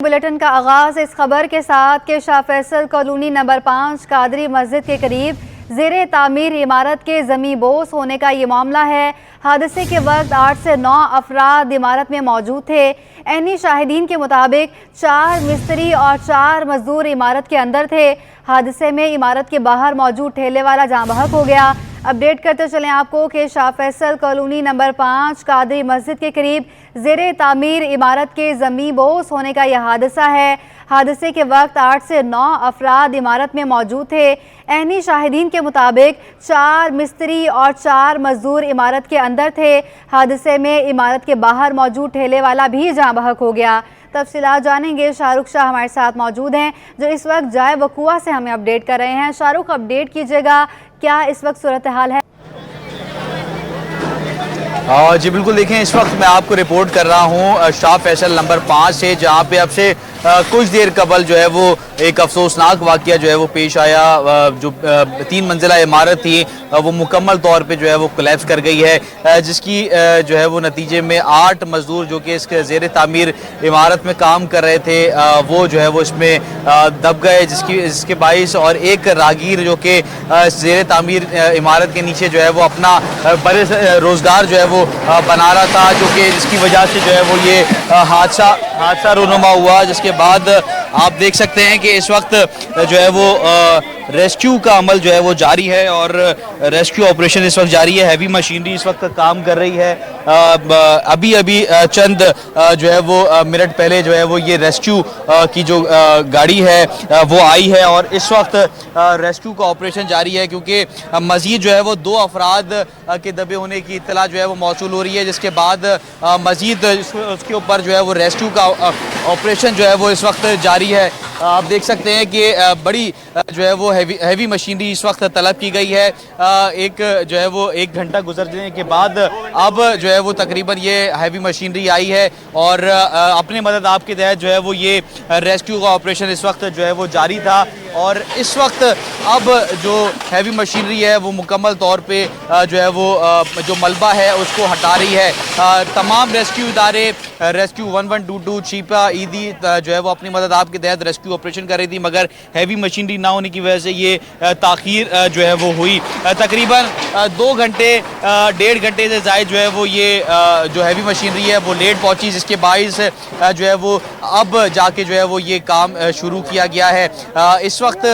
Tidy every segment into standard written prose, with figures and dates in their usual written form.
Bulletin का आगाज इस खबर के साथ कि शाह फैसल कॉलोनी नंबर 5 कादरी मस्जिद के करीब ज़ेरे तामीर इमारत के ज़मी बोस होने का ये मामला है। हादसे के वक्त 8 से 9 अफराद इमारत में मौजूद थे। ऐनी शाहिदीन के मुताबिक 4 मिस्त्री और 4 मजदूर इमारत के अंदर थे। हादसे में इमारत के बाहर मौजूद ठेले वाला जाँ बहक हो गया। अपडेट करते चलें आपको कि शाह फैसल कॉलोनी नंबर 5 कादरी मस्जिद के करीब ज़ेरे तामीर इमारत के ज़मी बोस होने का यह हादसा है। हादसे के वक्त 8 से 9 अफराद इमारत में मौजूद थे। ऐनी शाहिदीन के मुताबिक 4 मिस्त्री और 4 मजदूर इमारत के अंदर थे। हादसे में इमारत के बाहर मौजूद ठेले वाला भी जाँ बहक हो गया। तफसीलात जानेंगे, शाहरुख शाह हमारे साथ मौजूद हैं जो इस वक्त जाए वकुआ से हमें अपडेट कर रहे हैं। शाहरुख, अपडेट कीजिएगा, क्या इस वक्त सूरत हाल है? जी बिल्कुल, देखें इस वक्त मैं आपको रिपोर्ट कर रहा हूँ शाह फैसल नंबर 5 से, जहाँ पे अब से कुछ देर कबल जो है वो एक अफसोसनाक वाक़या जो है वो पेश आया। जो 3 मंजिला इमारत थी वो मुकम्मल तौर पे जो है वो कोलैप्स कर गई है, जिसकी जो है वो नतीजे में 8 मजदूर जो कि इसके ज़ेर तामीर इमारत में काम कर रहे थे वो जो है वो इसमें दब गए, जिसके बाइस और एक रागीर जो कि ज़ेर तामीर इमारत के नीचे जो है वो अपना बड़े रोज़गार जो है वो बना रहा था, जो कि जिसकी वजह से जो है वो ये हादसा रूनुमा हुआ। जिसके बाद आप देख सकते हैं कि इस वक्त जो है वो रेस्क्यू का अमल जो है वो जारी है और रेस्क्यू ऑपरेशन इस वक्त जारी है। हैवी मशीनरी इस वक्त काम कर रही है। अभी चंद जो है वो मिनट पहले जो है वो ये रेस्क्यू की जो गाड़ी है वो आई है और इस वक्त रेस्क्यू का ऑपरेशन जारी है, क्योंकि मजीद जो है वो 2 अफराद के दबे होने की इत्तला जो है वो मौसूल हो रही है, जिसके बाद मजीद उसके ऊपर जो है वो रेस्क्यू का ऑपरेशन जो है वो इस वक्त जारी है। आप देख सकते हैं कि बड़ी जो है वो हैवी मशीनरी इस वक्त तलब की गई है। एक जो है वो 1 घंटा गुजरने के बाद अब जो है वो तकरीबन ये हैवी मशीनरी आई है और अपने मदद आपके तहत जो है वो ये रेस्क्यू का ऑपरेशन इस वक्त जो है वो जारी था और इस वक्त अब जो हैवी मशीनरी है वो मुकम्मल तौर पे जो है वो जो मलबा है उसको हटा रही है। तमाम रेस्क्यू इदारे, रेस्क्यू 1122, चीपा, ईदी जो है वो अपनी मदद आपके तहत रेस्क्यू ऑपरेशन कर रही थी, मगर हैवी मशीनरी ना होने की वजह से ये ताख़ीर जो है वो हुई। तकरीबन 2 घंटे 1.5 घंटे से ज़ायद जो है वो ये जो हैवी मशीनरी है वो लेट पहुंची, जिसके बाइस जो है वो अब जाके जो है वो ये काम शुरू किया गया है। इस वक्त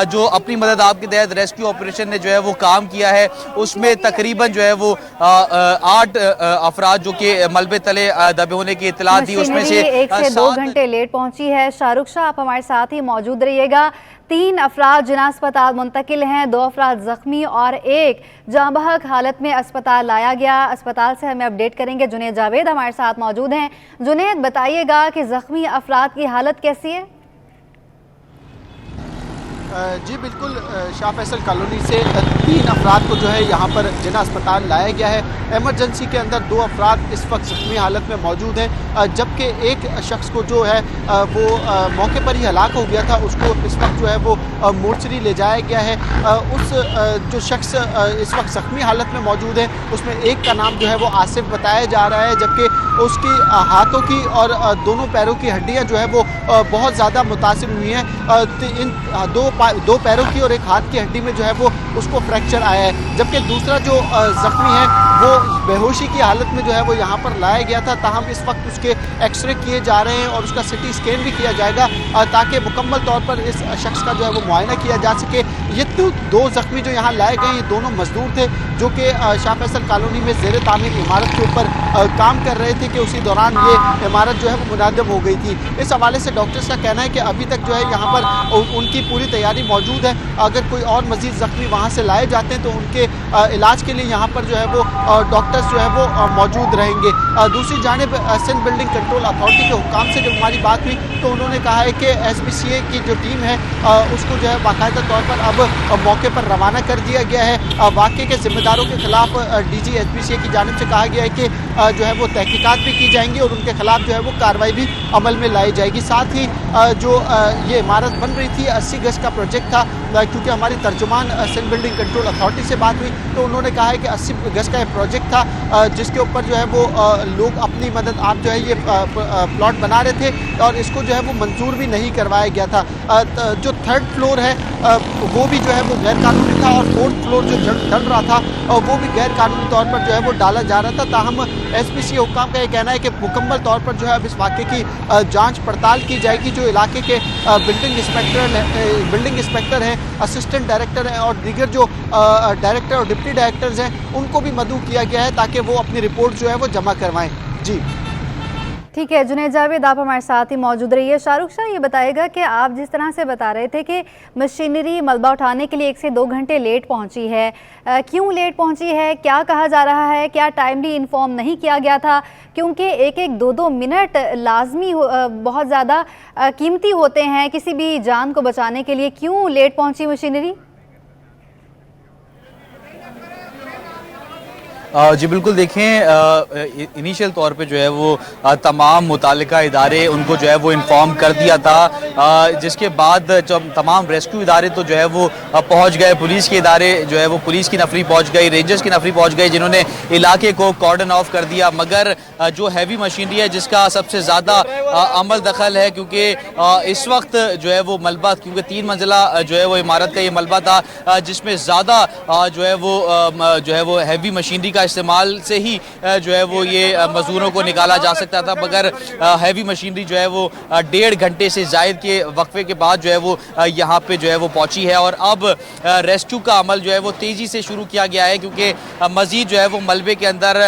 जो अपनी मदद आपके तहत रेस्क्यू ऑपरेशन ने जो है वो काम किया है उसमें तकरीबन जो है वो 8 अफराद जो कि मलबे तले दबे होने की इत्तला थी, उसमें से 1 से 2 घंटे लेट पहुंची है। शाहरुख शाह, आप हमारे साथ ही मौजूद रहिएगा। 3 अफराद जिन्हें अस्पताल मुंतकिल हैं, 2 अफराद जख्मी और 1 जाँ बहक हालत में अस्पताल लाया गया। अस्पताल से हमें अपडेट करेंगे जुनैद जावेद हमारे साथ मौजूद हैं। जुनैद, बताइएगा कि जख्मी अफराद की हालत कैसी है? जी बिल्कुल, शाह फैसल कॉलोनी से 3 अफराद को जो है यहाँ पर जिन्ना अस्पताल लाया गया है। एमरजेंसी के अंदर 2 अफराद इस वक्त ज़ख्मी हालत में मौजूद हैं, जबकि एक शख्स को जो है वो मौके पर ही हलाक हो गया था, उसको इस वक्त जो है वो मोर्चरी ले जाया गया है। उस जो शख्स इस वक्त ज़ख्मी हालत में मौजूद है उसमें एक का नाम जो है वो आसिफ बताया जा रहा है, जबकि उसकी हाथों की और दोनों पैरों की हड्डियाँ जो है वो बहुत ज़्यादा मुतासिर हुई हैं। इन 2 पैरों की और 1 हाथ की हड्डी में जो है वो उसको फ्रैक्चर आया है, जबकि दूसरा जो ज़ख्मी है वो बेहोशी की हालत में जो है वो यहाँ पर लाया गया था। ताहम इस वक्त उसके एक्सरे किए जा रहे हैं और उसका सिटी स्कैन भी किया जाएगा ताकि मुकम्मल तौर पर इस शख्स का जो है वो मुआयना किया जा सके। ये 2 ज़ख्मी जो यहाँ लाए गए, ये दोनों मजदूर थे जो कि शाह फैसल कॉलोनी में ज़ेर तामीर इमारत के ऊपर काम कर रहे थे कि उसी दौरान ये इमारत जो है वो मुनादम हो गई थी। इस हवाले से डॉक्टर्स का कहना है कि अभी तक जो है यहाँ पर उनकी पूरी तैयारी मौजूद है। अगर कोई और मजीद ज़ख्मी वहाँ से लाए जाते हैं तो उनके इलाज के लिए यहाँ पर जो है वो डॉक्टर्स जो है वो मौजूद रहेंगे। दूसरी जानिब सिंध बिल्डिंग कंट्रोल अथॉरिटी के हुक्काम से जब हमारी बात हुई तो उन्होंने कहा है कि SBCA की जो टीम है उसको जो है बाकायदा तौर पर अब मौके पर रवाना कर दिया गया है। वाक़े के जिम्मेदारों के खिलाफ DG SBCA की जानिब से कहा गया है कि जो है वो तहकीकात भी की जाएंगी और उनके खिलाफ जो है वो कार्रवाई भी अमल में लाई जाएगी। साथ ही जो ये इमारत बन रही थी 80 गज का प्रोजेक्ट था, क्योंकि हमारी तर्जुमान सिंध बिल्डिंग कंट्रोल अथॉरिटी से बात हुई तो उन्होंने कहा है कि 80 गज का ये प्रोजेक्ट था जिसके ऊपर जो है वो लोग अपनी मदद आप जो है ये प्लॉट बना रहे थे और इसको जो है वो मंजूर भी नहीं करवाया गया था। जो थर्ड फ्लोर है वो भी जो है वो गैर कानूनी था और फोर्थ फ्लोर जो ढल रहा था वो भी गैर कानूनी तौर पर जो है वो डाला जा रहा था। ताहम SPC हुक्काम का ये कहना है कि मुकम्मल तौर पर जो है अब इस वाक़े की जांच पड़ताल की जाएगी। जो इलाके के बिल्डिंग इंस्पेक्टर हैं, असिस्टेंट डायरेक्टर हैं और दीगर जो डायरेक्टर और डिप्टी डायरेक्टर्स हैं उनको भी मदऊ किया गया है ताकि वो अपनी रिपोर्ट जो है वो जमा करवाएं। जी ठीक है जुनैद जावेद, आप हमारे साथ ही मौजूद रहिए। शाहरुख शाह, ये बताएगा कि आप जिस तरह से बता रहे थे कि मशीनरी मलबा उठाने के लिए 1 से 2 घंटे लेट पहुंची है, क्यों लेट पहुंची है, क्या कहा जा रहा है, क्या टाइमली इन्फॉर्म नहीं किया गया था? क्योंकि 1-2 मिनट लाजमी बहुत ज़्यादा कीमती होते हैं किसी भी जान को बचाने के लिए। क्यों लेट पहुंची मशीनरी? जी बिल्कुल, देखें इनिशियल तौर पे जो है वो तमाम मुतालिका इदारे उनको जो है वो इन्फॉर्म कर दिया था, जिसके बाद जब तमाम रेस्क्यू इदारे तो जो है वो पहुंच गए, पुलिस के इदारे जो है वो पुलिस की नफरी पहुंच गई, रेंजर्स की नफरी पहुंच गई जिन्होंने इलाके को कॉर्डन ऑफ कर दिया। मगर जो हैवी मशीनरी है जिसका सबसे ज़्यादा अमल दखल है, क्योंकि इस वक्त जो है वो मलबा, क्योंकि 3 मंजिला जो है वो इमारत का ये मलबा था जिसमें ज़्यादा जो है वो हैवी मशीनरी का इस्तेमाल से ही जो है वो ये मजदूरों को निकाला जा सकता था। मगर हैवी मशीनरी जो है वो 1.5 घंटे से ज़ायद के वक्फे के बाद जो है वो यहाँ पे जो है वो पहुँची है और अब रेस्क्यू का अमल जो है वो तेज़ी से शुरू किया गया है, क्योंकि मज़ीद जो है वो मलबे के अंदर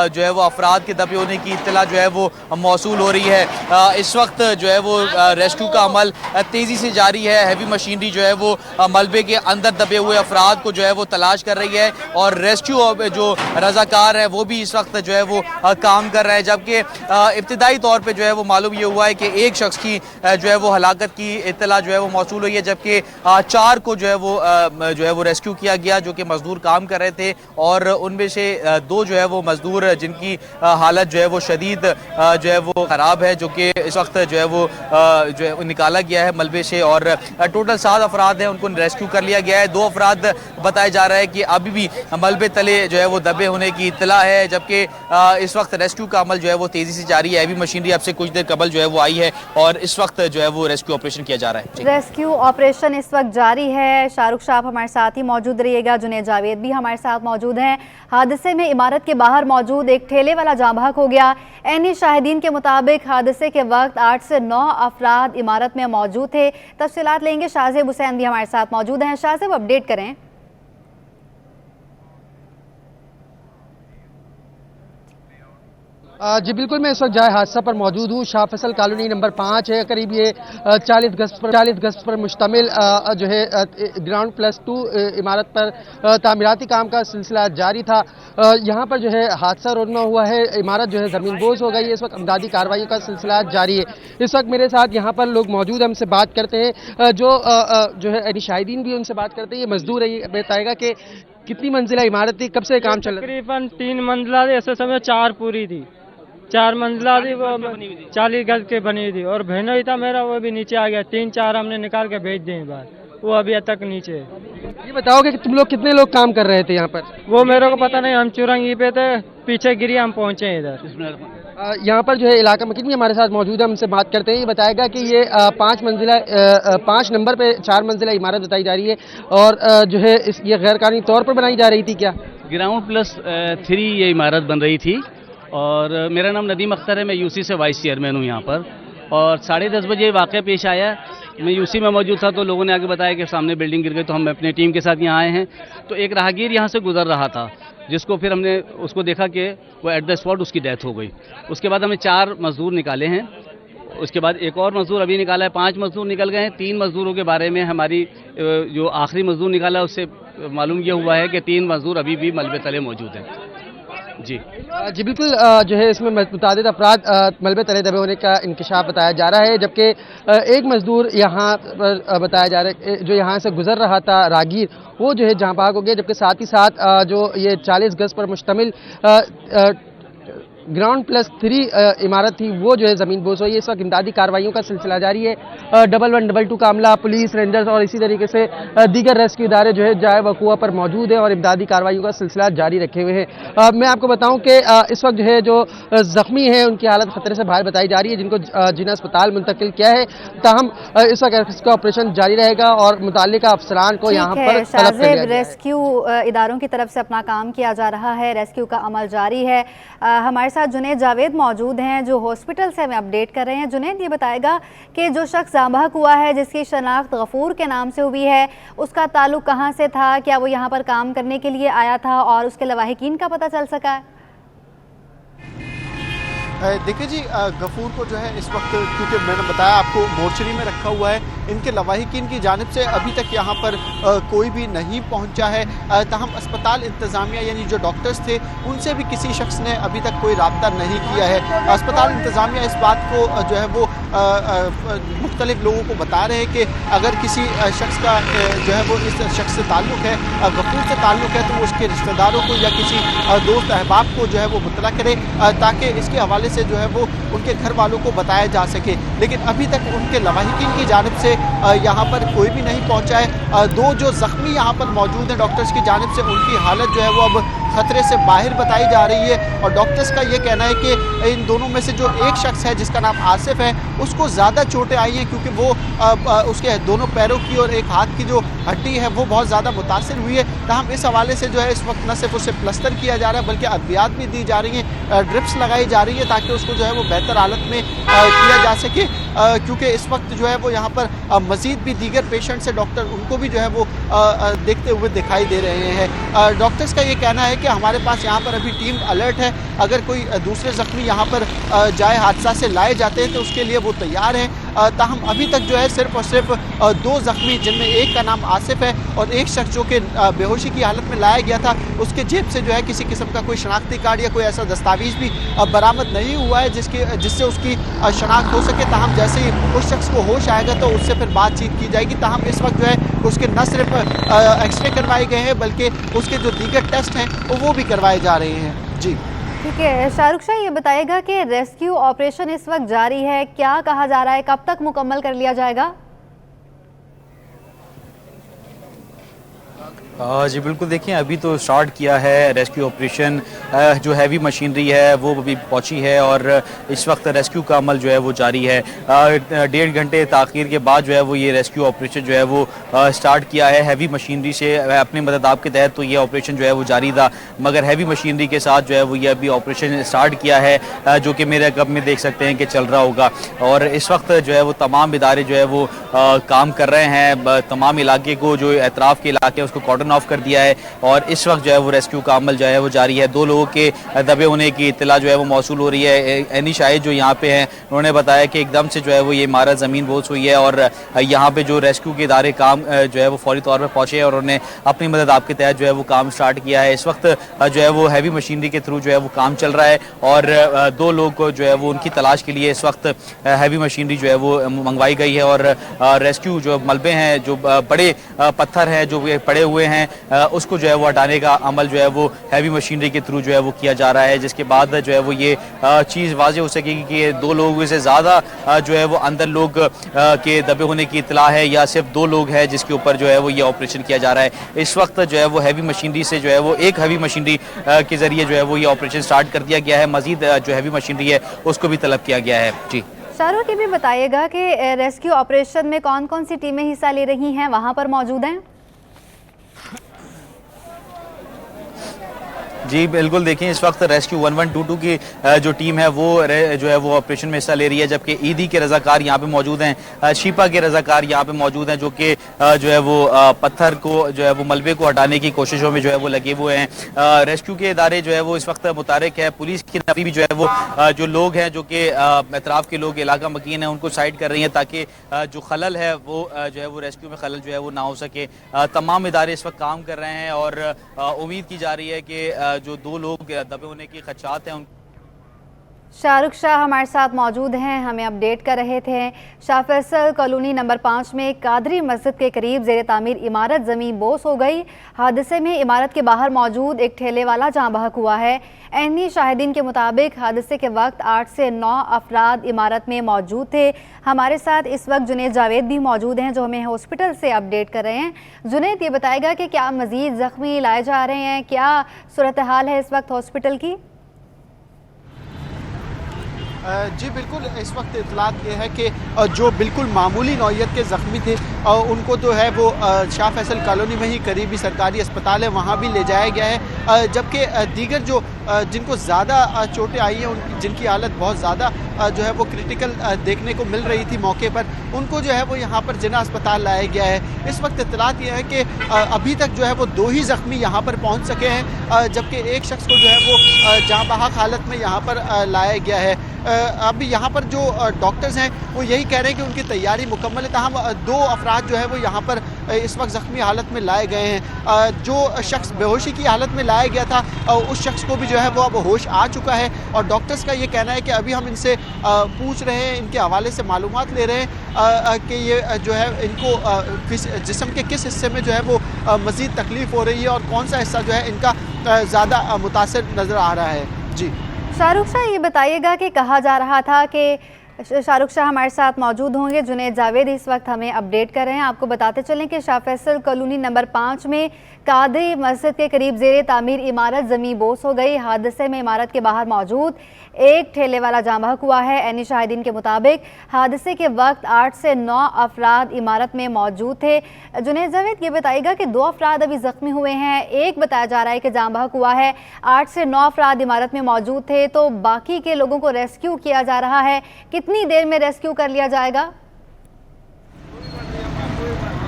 जो है वो अफराद के दबे होने की इत्तला जो है वो मौसूल हो रही है। इस वक्त जो है वो रेस्क्यू का अमल तेज़ी से जारी है। हैवी मशीनरी जो है वो मलबे के अंदर दबे हुए अफराद को जो है वो तलाश कर रही है और रेस्क्यू जो रज़ाकार है वो भी इस वक्त जो है वो काम कर रहे हैं। जबकि इब्तिदाई तौर पे जो है वो मालूम ये हुआ है कि एक शख्स की जो है वो हलाकत की इत्तला जो है वो मौसूल हुई है, जबकि 4 को जो है वो रेस्क्यू किया गया जो कि मजदूर काम कर रहे थे और उनमें से 2 जो है वो मजदूर जिनकी हालत जो है वो शदीद जो है वो ख़राब है, जो कि इस वक्त जो है वो निकाला गया है मलबे से और टोटल 7 अफराद हैं उनको रेस्क्यू कर लिया गया है। 2 अफराद बताया जा रहा है कि अभी भी मलबे तले जो है वो दबे होने की इत्तला है, जबकि इस वक्त रेस्क्यू का अमल जो है वो तेज़ी से जारी है। हैवी मशीनरी अब से कुछ देर कबल जो है वो आई है और इस वक्त जो है वो रेस्क्यू ऑपरेशन किया जा रहा है। रेस्क्यू ऑपरेशन इस वक्त जारी है। शाहरुख शाह हमारे साथ ही मौजूद रहिएगा, जुनैद जावेद भी हमारे साथ मौजूद हैं। हादसे में इमारत के बाहर मौजूद एक ठेले वाला जाँ बहक हो गया। ऐनी शाहिदीन के मुताबिक हादसे के वक्त 8 से 9 अफराद इमारत में मौजूद थे। तफसीलात लेंगे, शाहजेब हुसैन भी हमारे साथ मौजूद हैं। शाहजेब, अपडेट करें। जी बिल्कुल, मैं इस वक्त जाए हादसा पर मौजूद हूँ। शाह फैसल कॉलोनी नंबर 5 है। करीब ये 40 गज पर मुश्तमिल जो है ग्राउंड +2 इमारत पर तामीराती काम का सिलसिला जारी था। यहाँ पर जो है हादसा रोना हुआ है, इमारत जो है ज़मीन बोझ हो गई है। इस वक्त अमदादी कार्रवाइयों का सिलसिला जारी है। इस वक्त मेरे साथ यहाँ पर लोग मौजूद हैं, हमसे बात करते हैं। जो है एनी शाहिदीन भी उनसे बात करते हैं। ये मजदूर है, ये बताएगा कि कितनी मंजिला इमारत थी, कब से काम चल रहा है? तकरीबन 3 मंजिला थी, ऐसे समय 4 पूरी थी, 4 मंजिला थी, वो 40 गज के बनी थी और बहनों ही था मेरा, वो भी नीचे आ गया। 3-4 हमने निकाल के भेज दिए बाहर, वो अभी तक नीचे है। ये बताओ कि तुम लोग कितने लोग काम कर रहे थे यहाँ पर? वो मेरे को पता नहीं, हम चुरंगी पे थे, पीछे गिरी, हम पहुंचे इधर। यहाँ पर जो है इलाका मकीन भी हमारे साथ मौजूद है, हमसे बात करते हैं। ये बताएगा कि ये 5 नंबर पे 4 मंजिला इमारत बताई जा रही है और जो है ये गैर कानूनी तौर पर बनाई जा रही थी क्या? ग्राउंड +3 ये इमारत बन रही थी और मेरा नाम नदीम अख्तर है। मैं यूसी से वाइस चेयरमैन हूँ यहाँ पर और 10:30 बजे वाक़या पेश आया। मैं यूसी में मौजूद था तो लोगों ने आगे बताया कि सामने बिल्डिंग गिर गई, तो हम अपनी टीम के साथ यहाँ आए हैं। तो एक राहगीर यहाँ से गुजर रहा था जिसको फिर हमने उसको देखा कि वो एट द स्पॉट उसकी डेथ हो गई। उसके बाद हमें 4 मजदूर निकाले हैं, उसके बाद एक और मजदूर अभी निकाला है, 5 मजदूर निकल गए हैं। 3 मजदूरों के बारे में हमारी जो आखिरी मजदूर निकाला उससे मालूम यह हुआ है कि 3 मजदूर अभी भी मलबे तले मौजूद हैं। जी बिल्कुल, जो है इसमें मुतादिद अफराद मलबे तले दबे होने का इंकशाफ बताया जा रहा है, जबकि एक मजदूर यहाँ पर बताया जा रहा है जो यहाँ से गुजर रहा था रागीर, वो जो है जहाँ भाग हो गया। जबकि साथ ही साथ जो ये 40 गज पर मुश्तमिल ग्राउंड प्लस 3 इमारत थी वो जो है ज़मीन बोस हुई है। इस वक्त इमदादी कार्रवाइयों का सिलसिला जारी है। 1122 का अमला, पुलिस, रेंजर्स और इसी तरीके से दीगर रेस्क्यू इदारे जो है जाए वकूआ पर मौजूद है और इमदादी कार्रवाइयों का सिलसिला जारी रखे हुए हैं। मैं आपको बताऊं कि इस वक्त जो है जो जख्मी हैं उनकी हालत खतरे से बाहर बताई जा रही है, जिनको जिना अस्पताल मुंतकिल किया है। ताहम इस वक्त इसका ऑपरेशन जारी रहेगा और मुताल्लिका अफसरान को यहाँ पर तलब कर लिया गया है। रेस्क्यू इदारों की तरफ से अपना काम किया जा रहा है, रेस्क्यू का अमल जारी है। हमारे साथ जुनैद जावेद मौजूद हैं जो हॉस्पिटल से हमें अपडेट कर रहे हैं। जुनैद, ये बताएगा कि जो शख्स जांबहक हुआ है जिसकी शनाख्त गफूर के नाम से हुई है, उसका ताल्लुक कहाँ से था? क्या वो यहाँ पर काम करने के लिए आया था और उसके लवाहिकीन का पता चल सका है? देखिए जी, गफूर को जो है इस वक्त, क्योंकि मैंने बताया आपको, मोर्चरी में रखा हुआ है। इनके लवाहिकीन की जानिब से अभी तक यहाँ पर कोई भी नहीं पहुँचा है। ताहम अस्पताल इंतज़ामिया यानी जो डॉक्टर्स थे उनसे भी किसी शख्स ने अभी तक कोई रब्ता नहीं किया है। अस्पताल इंतज़ामिया इस बात को जो है वो मुख्तलिफ लोगों को बता रहे हैं कि अगर किसी शख्स का जो है वो इस शख्स से ताल्लुक़ है, गफूर से ताल्लुक़ है, तो वो उसके रिश्तेदारों को या किसी दोस्त अहबाब को जो है वो मुतला करे ताकि इसके हवाले से जो है वो उनके घर वालों को बताया जा सके। लेकिन अभी तक उनके लवाहिकीन की जानिब से यहाँ पर कोई भी नहीं पहुँचा है। दो जो ज़ख्मी यहाँ पर मौजूद हैं डॉक्टर्स की जानिब से, उनकी हालत जो है वो अब खतरे से बाहर बताई जा रही है और डॉक्टर्स का ये कहना है कि इन दोनों में से जो एक शख्स है जिसका नाम आसिफ है उसको ज़्यादा चोटें आई हैं, क्योंकि वो उसके दोनों पैरों की और एक हाथ की जो हड्डी है वो बहुत ज़्यादा मुतासिर हुई है। ताहम इस हवाले से जो है इस वक्त न सिर्फ उसे प्लस्तर किया जा रहा है बल्कि अद्वियात भी दी जा रही हैं, ड्रिप्स लगाई जा रही है ताकि उसको जो है वो बेहतर हालत में किया जा सके, क्योंकि इस वक्त जो है वो यहाँ पर मज़ीद भी दीगर पेशेंट्स है डॉक्टर, उनको भी जो है वो देखते हुए दिखाई दे रहे हैं। डॉक्टर्स का ये कहना है कि हमारे पास यहाँ पर अभी टीम अलर्ट है, अगर कोई दूसरे ज़ख्मी यहाँ पर जाए हादसा से लाए जाते हैं तो उसके लिए वो तैयार हैं। ताहम अभी तक जो है सिर्फ और सिर्फ 2 ज़ख्मी, जिनमें एक का नाम आसिफ है और एक शख्स जो कि बेहोशी की हालत में लाया गया था, उसके जेब से जो है किसी किस्म का कोई शनाख्ती कार्ड या कोई ऐसा दस्तावेज़ भी बरामद नहीं हुआ है जिससे उसकी शनाख्त हो सके। ताहम जैसे ही उस शख्स को होश आएगा तो उससे फिर बातचीत की जाएगी। ताहम इस वक्त जो है उसके न सिर्फ एक्सरे करवाए गए हैं बल्कि उसके जो दीगर टेस्ट हैं वो भी करवाए जा रहे हैं। जी ठीक है, शाहरुख शाह ये बताएगा कि रेस्क्यू ऑपरेशन इस वक्त जारी है, क्या कहा जा रहा है, कब तक मुकम्मल कर लिया जाएगा? जी बिल्कुल, देखिए अभी तो स्टार्ट किया है रेस्क्यू ऑपरेशन। जो हैवी मशीनरी है वो अभी पहुंची है और इस वक्त रेस्क्यू का अमल जो है वो जारी है। 1.5 घंटे ताख़ीर के बाद जो है वो ये रेस्क्यू ऑपरेशन जो है वो स्टार्ट किया है हैवी मशीनरी से। अपनी मदद आपके तहत तो ये ऑपरेशन जो है वो जारी था, मगर हैवी मशीनरी के साथ जो है वो ये अभी ऑपरेशन स्टार्ट किया है, जो कि मेरे कब में देख सकते हैं कि चल रहा होगा। और इस वक्त जो है वो तमाम इदारे जो है वो काम कर रहे हैं, तमाम इलाके को, जो एतराफ़ के इलाके उसको कॉर्डन ऑफ कर दिया है और इस वक्त जो है वो रेस्क्यू का अमल जो है वो जारी है। 2 लोगों के दबे होने की इत्तला जो है वो मौसूल हो रही है। एनी शाहिद जो यहाँ पे हैं उन्होंने बताया कि एकदम से जो है वो ये इमारत ज़मीन बोस हुई है और यहाँ पे जो रेस्क्यू के इदारे काम जो है वो फौरी तौर पर पहुँचे और उन्होंने अपनी मदद आपके तहत जो है वो काम स्टार्ट किया है। इस वक्त जो है वो हैवी मशीनरी के थ्रू जो है वो काम चल रहा है और 2 लोग को जो है वो उनकी तलाश के लिए इस वक्त हैवी मशीनरी जो है वो मंगवाई गई है और रेस्क्यू जो मलबे हैं, जो बड़े पत्थर हैं जो पड़े हुए हैं, उसको जो है वो हटाने का अमल जो है वो हैवी मशीनरी के थ्रू जो है वो किया जा रहा है, जिसके बाद जो है वो ये चीज़ वाज़ेह हो सकेगी कि 2 लोगों से ज़्यादा जो है वो अंदर लोग के दबे होने की इत्तला है या सिर्फ 2 लोग हैं जिसके ऊपर जो है वो ये ऑपरेशन किया जा रहा है। इस वक्त जो है वो हैवी मशीनरी से जो है वो एक हैवी मशीनरी के ज़रिए जो है वो ये ऑपरेशन स्टार्ट कर दिया गया है। मज़ीद जो हैवी मशीनरी है उसको भी तलब किया गया है। जी शाहरुख, ये भी बताइएगा कि रेस्क्यू ऑपरेशन में कौन कौन सी टीमें हिस्सा ले रही हैं, वहाँ पर मौजूद हैं? जी बिल्कुल, देखें इस वक्त रेस्क्यू 1122 की जो टीम है वो जो है वो ऑपरेशन में हिस्सा ले रही है, जबकि ईदी के रज़ाकार यहाँ पे मौजूद हैं, शीपा के रज़ाकार यहाँ पे मौजूद हैं, जो कि जो है वो पत्थर को जो है वो मलबे को हटाने की कोशिशों में जो है वो लगे हुए हैं। रेस्क्यू के इदारे जो है वो इस वक्त मुतारिक है। पुलिस की नफरी भी जो है वो जो लोग हैं जो कि एतराफ़ के लोग इलाका मकीन है उनको साइड कर रही हैं ताकि जो खलल है वो जो है वो रेस्क्यू में खलल जो है वो ना हो सके। तमाम इदारे इस वक्त काम कर रहे हैं और उम्मीद की जा रही है कि जो 2 लोग दबे होने की खदशात हैं शाहरुख शाह हमारे साथ मौजूद हैं, हमें अपडेट कर रहे थे। शाह फैसल कॉलोनी नंबर 5 में कादरी मस्जिद के करीब ज़ेर तामीर इमारत ज़मीन बोस हो गई। हादसे में इमारत के बाहर मौजूद एक ठेले वाला जाँ बहक हुआ है। ऐनी शाहिदीन के मुताबिक हादसे के वक्त 8 से 9 अफराद इमारत में मौजूद थे। हमारे साथ इस वक्त जुनैद जावेद भी मौजूद हैं जो हमें हॉस्पिटल से अपडेट कर रहे हैं। जुनैद, ये बताएगा कि क्या मज़ीद ज़ख्मी लाए जा रहे हैं, क्या सूरत हाल है इस वक्त हॉस्पिटल की? जी बिल्कुल, इस वक्त इतलात ये है कि जो बिल्कुल मामूली नौइयत के ज़ख्मी थे उनको तो है वो शाह फैसल कॉलोनी में ही करीबी सरकारी अस्पताल है वहाँ भी ले जाया गया है, जबकि दीगर जो जिनको ज़्यादा चोटें आई हैं, जिनकी हालत बहुत ज़्यादा जो है वो क्रिटिकल देखने को मिल रही थी मौके पर, उनको जो है वो यहाँ पर जिना अस्पताल लाया गया है। इस वक्त इतलात ये है कि अभी तक जो है वो 2 ही ज़ख्मी यहाँ पर पहुँच सके हैं, जबकि एक शख्स को जो है वो जाँ बहक हालत में यहाँ पर लाया गया है। अभी यहाँ पर जो डॉक्टर्स हैं वो यही कह रहे हैं कि उनकी तैयारी मुकम्मल है, ताहम 2 अफराद जो है वो यहाँ पर इस वक्त ज़ख्मी हालत में लाए गए हैं। जो शख्स बेहोशी की हालत में लाया गया था उस शख्स को भी जो है वो अब होश आ चुका है, और डॉक्टर्स का ये कहना है कि अभी हम इनसे पूछ रहे हैं, इनके हवाले से मालूमात ले रहे हैं कि ये जो है इनको जिस्म के किस हिस्से में जो है वो मज़ीद तकलीफ़ हो रही है और कौन सा हिस्सा जो है इनका ज़्यादा मुतासर नज़र आ रहा है। जी शाहरुख शाह, ये बताइएगा कि कहा जा रहा था कि शाहरुख शाह हमारे साथ मौजूद होंगे, जुनैद जावेद इस वक्त हमें अपडेट कर रहे हैं। आपको बताते चलें कि शाह फैसल कॉलोनी नंबर 5 में कादरी मस्जिद के करीब ज़ेरे तामीर इमारत ज़मीन बोस हो गई। हादसे में इमारत के बाहर मौजूद एक ठेले वाला जाँ बहक हुआ है। ऐनी शाहिदीन के मुताबिक हादसे के वक्त 8 से 9 अफराद इमारत में मौजूद थे। जुनैद जावेद, ये बताइएगा कि 2 अफराद अभी ज़ख्मी हुए हैं, एक बताया जा रहा है कि जाँ बहक हुआ है, 8 से 9 अफराद इमारत में मौजूद थे, तो बाकी के लोगों को रेस्क्यू किया जा रहा है। कितनी देर में रेस्क्यू कर लिया जाएगा?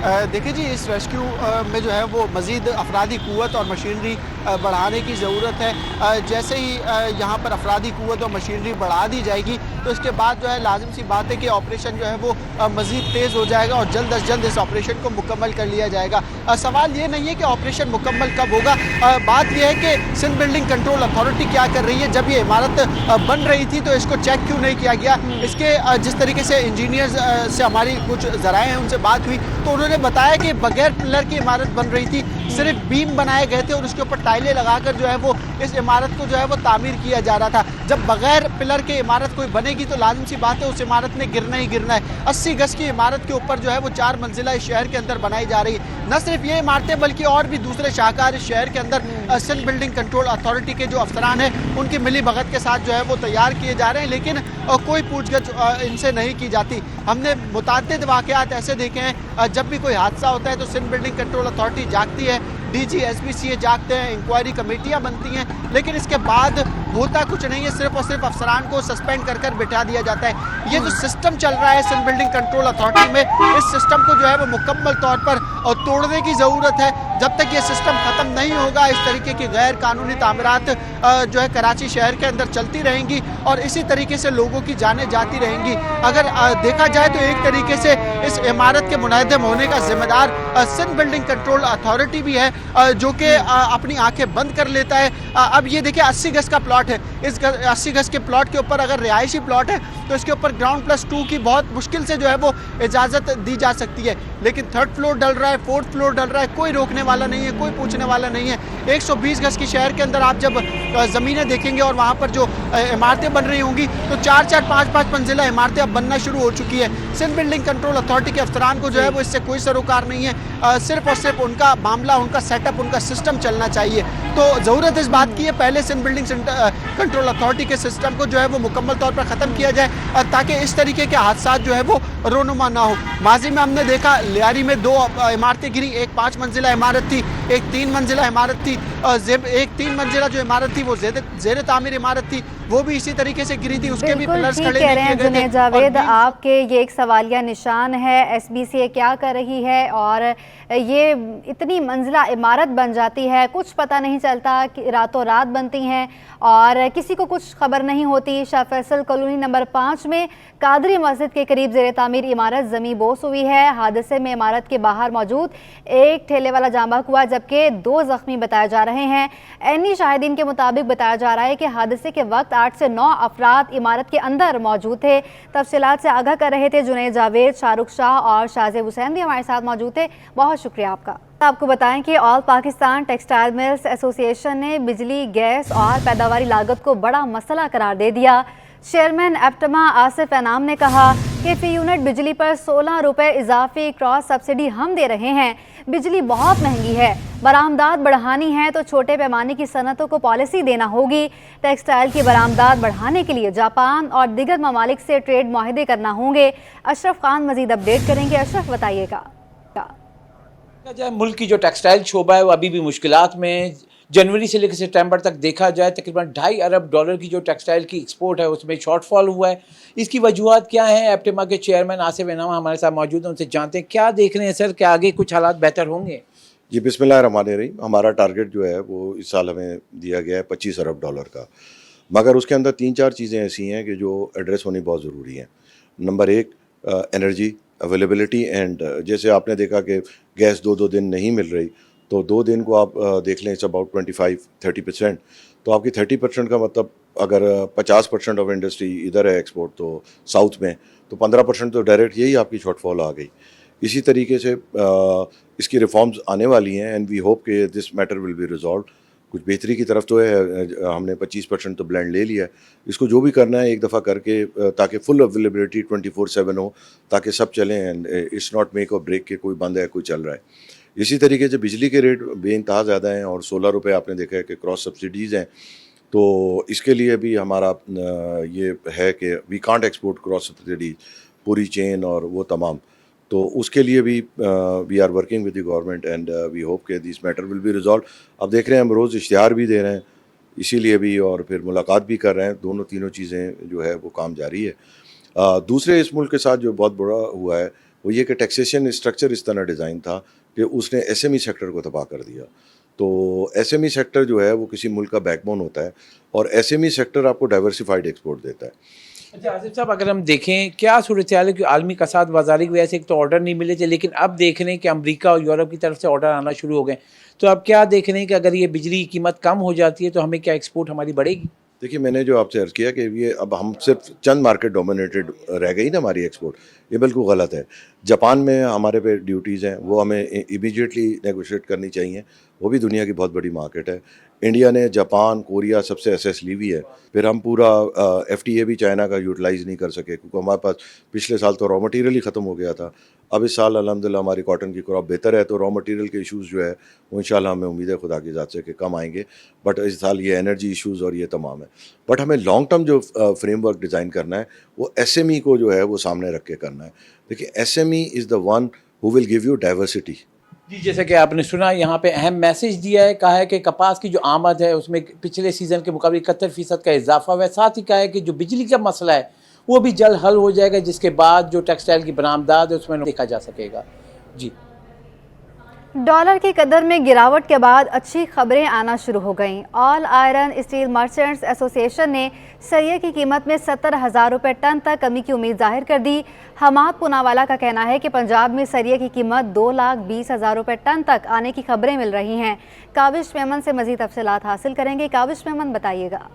देखिए जी, इस रेस्क्यू में जो है वो मज़ीद अफरादी क़ुव्वत और मशीनरी बढ़ाने की ज़रूरत है। जैसे ही यहाँ पर अफरादी क़ुव्वत और मशीनरी बढ़ा दी जाएगी तो इसके बाद जो है लाजिम सी बात है कि ऑपरेशन जो है वो मज़ीद तेज़ हो जाएगा और जल्द अज जल्द इस ऑपरेशन को मुकम्मल कर लिया जाएगा। सवाल ये नहीं है कि ऑपरेशन मुकम्मल कब होगा, बात यह है कि सिंध बिल्डिंग कंट्रोल अथॉरिटी क्या कर रही है। जब ये इमारत बन रही थी तो इसको चेक क्यों नहीं किया गया? इसके जिस तरीके से इंजीनियर्स से हमारी कुछ ज़राए हैं उनसे बात हुई तो उन्होंने बताया कि बगैर पिलर की इमारत बन रही थी, सिर्फ बीम बनाए गए थे और उसके ऊपर टाइलें लगाकर जो है वो इस इमारत को जो है वो तामीर किया जा रहा था। जब बगैर पिलर के इमारत कोई बनेगी तो लाजिम सी बात है उस इमारत ने गिरना ही गिरना है। 80 गज की इमारत के ऊपर जो है वो 4 मंजिला इस शहर के अंदर बनाई जा रही है। न सिर्फ ये इमारतें बल्कि और भी दूसरे शाहकार इस शहर के अंदर सिंध बिल्डिंग कंट्रोल अथॉरिटी के जो अफसरान हैं उनकी मिली भगत के साथ जो है वो तैयार किए जा रहे हैं, लेकिन कोई पूछगछ इनसे नहीं की जाती। हमने मुताद्दिद वाक़यात ऐसे देखे हैं, जब भी कोई हादसा होता है तो सिंध बिल्डिंग कंट्रोल अथॉरिटी जागती है, डीजी एसपीसीए जागते हैं, इंक्वायरी कमेटियां बनती हैं, लेकिन इसके बाद होता कुछ नहीं है। सिर्फ और सिर्फ अफसरान को सस्पेंड कर कर बिठा दिया जाता है। ये जो सिस्टम चल रहा है सिंध बिल्डिंग कंट्रोल अथॉरिटी में, इस सिस्टम को जो है वो मुकम्मल तौर पर तोड़ने की ज़रूरत है। जब तक ये सिस्टम ख़त्म नहीं होगा इस तरीके की गैर कानूनी तामीरात जो है कराची शहर के अंदर चलती रहेंगी और इसी तरीके से लोगों की जानें जाती रहेंगी। अगर देखा जाए तो एक तरीके से इस इमारत के मुनहदम होने का जिम्मेदार सिंध बिल्डिंग कंट्रोल अथॉरिटी भी है, जो कि अपनी आंखें बंद कर लेता है। अब ये देखिए 80 गज का प्लॉट है, इस 80 गज के प्लॉट के ऊपर अगर रिहायशी प्लॉट है तो इसके ऊपर ग्राउंड+2 की बहुत मुश्किल से जो है वो इजाज़त दी जा सकती है, लेकिन 3rd फ्लोर डल रहा है, 4th फ्लोर डल रहा है, कोई रोकने वाला नहीं है, कोई पूछने वाला नहीं है। 120 गज की शहर के अंदर आप जब ज़मीनें देखेंगे और वहाँ पर जो इमारतें बन रही होंगी तो 4-4, 5-5 मंजिला इमारतें अब बनना शुरू हो चुकी है। सिंध बिल्डिंग कंट्रोल अथॉरिटी के अफसरान को जो है वो इससे कोई सरोकार नहीं है, सिर्फ और सिर्फ उनका मामला, उनका सेटअप, उनका सिस्टम चलना चाहिए। तो ज़रूरत इस बात की है पहले सिंध बिल्डिंग कंट्रोल अथॉरिटी के सिस्टम को जो है वो मुकम्मल तौर पर ख़त्म किया जाए ताकि इस तरीके के हादसा जो है वो रोनुमा ना हो। माजी में हमने देखा लियारी में 2 इमारतें गिरी, एक 5 मंजिला इमारत थी, एक 3 मंजिला इमारत थी, एक 3 मंजिला जो इमारत थी वो ज़ेर तामीर इमारत थी, वो भी इसी तरीके से गिरी थी, उसके भी पिलर्स खड़े कह रहे हैं। जुनैद जावेद, आपके ये एक सवालिया निशान है, एसबीसीए क्या कर रही है और ये इतनी मंजिला इमारत बन जाती है, कुछ पता नहीं चलता कि रातों रात बनती हैं और किसी को कुछ खबर नहीं होती। शाह फैसल कॉलोनी नंबर 5 में कादरी मस्जिद के करीब ज़ेर तामीर इमारत ज़मीन बोस हुई है। हादसे में इमारत के बाहर मौजूद एक ठेले वाला जाँ बहक हुआ, जबकि 2 ज़ख्मी बताए जा रहे हैं। ऐनी शाहिदीन के मुताबिक बताया जा रहा है कि हादसे के वक्त 8 से 9 अफराद इमारत के अंदर मौजूद थे। तफसीलात से आगाह कर रहे थे जुनैद जावेद, शाहरुख शाह और शाहजेब हुसैन भी हमारे साथ मौजूद थे। बहुत शुक्रिया आपका। आपको बताएं कि all Pakistan textile mills association ने बिजली, गैस और पैदावारी लागत को बड़ा मसला करार दे दिया। चेयरमैन एप्टमा आसिफ एनाम ने कहा कि फी यूनिट बिजली पर 16 रुपये इजाफी क्रॉस सब्सिडी हम दे रहे हैं। बिजली बहुत महंगी है, बरामदात बढ़ानी है तो छोटे पैमाने की सनतों को पॉलिसी देना होगी। टेक्सटाइल की बरामदात बढ़ाने के लिए जापान और दीगर ममालिक से ट्रेड माहिदे करना होंगे। अशरफ खान मजीद अपडेट करेंगे। अशरफ बताइएगा। मुल्क की जो टेक्सटाइल शोबा है वो अभी भी मुश्किलात में। जनवरी से लेकर सितंबर तक देखा जाए तकरीबन $2.5 अरब की जो टेक्सटाइल की एक्सपोर्ट है उसमें शॉर्टफॉल हुआ है। इसकी वजूहत क्या है? एप्टेमा के चेयरमैन आसिफ एनाम हमारे साथ मौजूद हैं, उनसे जानते हैं क्या देख रहे हैं सर, क्या आगे कुछ हालात बेहतर होंगे? जी बिस्मिल्लाहिर्रहमानिर्रहीम। हमारा टारगेट जो है वो इस साल हमें दिया गया है $25 अरब का, मगर उसके अंदर 3-4 चीज़ें ऐसी हैं कि जो एड्रेस होनी बहुत ज़रूरी हैं। नंबर 1 एनर्जी अवेलेबिलिटी एंड जैसे आपने देखा कि गैस 2 दिन नहीं मिल रही, तो 2 दिन को आप देख लें इट्स अबाउट 25-30%। तो आपकी 30% का मतलब अगर 50% ऑफ इंडस्ट्री इधर है एक्सपोर्ट तो साउथ में, तो 15% तो डायरेक्ट यही आपकी शॉर्टफॉल आ गई। इसी तरीके से इसकी रिफॉर्म्स आने वाली हैं एंड वी होप कि this matter will be resolve. कुछ बेहतरी की तरफ तो है, हमने 25% तो ब्लेंड ले लिया है। इसको जो भी करना है एक दफ़ा करके ताकि फुल अवेलेबिलिटी 24/7 हो, ताकि सब चलें एंड इट्स नॉट मेक और ब्रेक के कोई बंद है कोई चल रहा है। इसी तरीके से बिजली के रेट बेइंतहा ज़्यादा हैं और 16 रुपये आपने देखा है कि क्रॉस सब्सिडीज़ हैं, तो इसके लिए भी हमारा ये है कि we can't export cross subsidies पूरी चेन और वो तमाम, तो उसके लिए भी we are working with the government and we hope के this matter will be resolve. अब देख रहे हैं हम रोज़ इश्तिहार भी दे रहे हैं इसीलिए भी, और फिर मुलाकात भी कर रहे हैं। दोनों तीनों चीज़ें जो है वो काम जारी है। दूसरे इस मुल्क के साथ जो बहुत बुरा हुआ है वो ये कि टैक्सेशन स्ट्रक्चर इस तरह डिज़ाइन था कि उसने SME सेक्टर को तबाह कर दिया। तो SME सेक्टर जो है वो किसी मुल्क का बैकबोन होता है और SME सेक्टर आपको डाइवर्सिफाइड एक्सपोर्ट देता है। अच्छा आसिफ साहब, अगर हम देखें क्या सूरत हाल है कि आलमी कसाद बाजारी की वजह से एक तो ऑर्डर नहीं मिले थे, लेकिन अब देख रहे हैं कि अमेरिका और यूरोप की तरफ से ऑर्डर आना शुरू हो गए, तो अब क्या देख रहे हैं कि अगर ये बिजली की कीमत कम हो जाती है तो हमें क्या एक्सपोर्ट हमारी बढ़ेगी? देखिए मैंने जो आपसे अर्ज़ किया कि ये अब हम सिर्फ चंद मार्केट डोमिनेटेड रह गई ना हमारी एक्सपोर्ट, ये बिल्कुल गलत है। जापान में हमारे पे ड्यूटीज़ हैं, वो हमें इमीडिएटली नेगोशिएट करनी चाहिए, वो भी दुनिया की बहुत बड़ी मार्केट है। इंडिया ने जापान, कोरिया सबसे एसेस ली हुई है। फिर हम पूरा FTA भी चाइना का यूटिलाइज़ नहीं कर सके क्योंकि हमारे पास पिछले साल तो रॉ मटेरियल ही ख़त्म हो गया था। अब इस साल अल्हम्दुलिल्लाह हमारी कॉटन की क्रॉप बेहतर है, तो रॉ मटेरियल के इश्यूज़ जो है वो इंशाल्लाह हमें उम्मीद है खुदा की ज़ात से कि कम आएंगे, बट इस साल ये एनर्जी इश्यूज़ और ये तमाम है। बट हमें लॉन्ग टर्म जो फ्रेमवर्क डिज़ाइन करना है वो SME को जो है वो सामने रख के करना है। देखिए SME is the one who will give you diversity. जी, जैसे कि आपने सुना यहाँ पे अहम मैसेज दिया है, कहा है कि कपास की जो आमद है उसमें पिछले सीज़न के मुकाबले 71% का इजाफा हुआ है। साथ ही कहा है कि जो बिजली का मसला है वो भी जल्द हल हो जाएगा, जिसके बाद जो टेक्सटाइल की बरामदात है उसमें देखा जा सकेगा। जी, डॉलर की कदर में गिरावट के बाद अच्छी खबरें आना शुरू हो गईं। All iron steel merchants association ने सरिया की कीमत में 70,000 रुपये टन तक कमी की उम्मीद जाहिर कर दी। हमाद पूनावाला का कहना है कि पंजाब में सरिया की कीमत 2,20,000 रुपये टन तक आने की खबरें मिल रही हैं। काविश मेमन से मज़ीद तफसीलात हासिल करेंगे। काविश मेमन बताइएगा।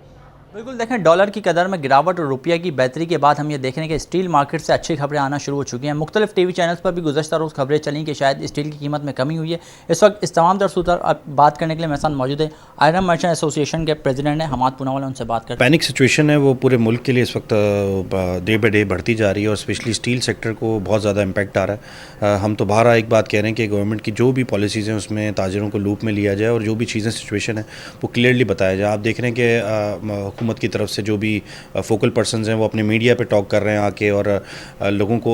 बिल्कुल देखें, डॉलर की कदर में गिरावट और रुपये की बेहतरी के बाद हम ये देख रहे हैं कि स्टील मार्केट से अच्छी खबरें आना शुरू हो चुकी हैं। मुख्तलिफ TV चैनल्स पर भी गुज़श्ता रोज़ खबरें चली कि शायद स्टील की कीमत में कमी हुई है। इस वक्त इस तमाम दरसूतर बात करने के लिए मेरे साथ मौजूद है आयरन मर्चेंट एसोसिएशन के प्रेसिडेंट हैं हमाद पूनावाला, उनसे बात करते हैं। पैनिक सिचुएशन है वो पूरे मुल्क के लिए इस वक्त डे बाई डे बढ़ती जा रही है और स्पेशली स्टील सेक्टर को बहुत ज़्यादा इम्पैक्ट आ रहा है। हम तो बाहर एक बात कह रहे हैं कि गवर्नमेंट की जो भी पॉलिसीज़ हैं उसमें ताजिरों को लूप में लिया जाए और जो भी चीज़ें सिचुएशन है वो क्लियरली बताया जाए। आप देख रहे हैं कि हुकूमत की तरफ से जो भी फोकल पर्सन्स हैं वो अपने मीडिया पे टॉक कर रहे हैं आके और लोगों को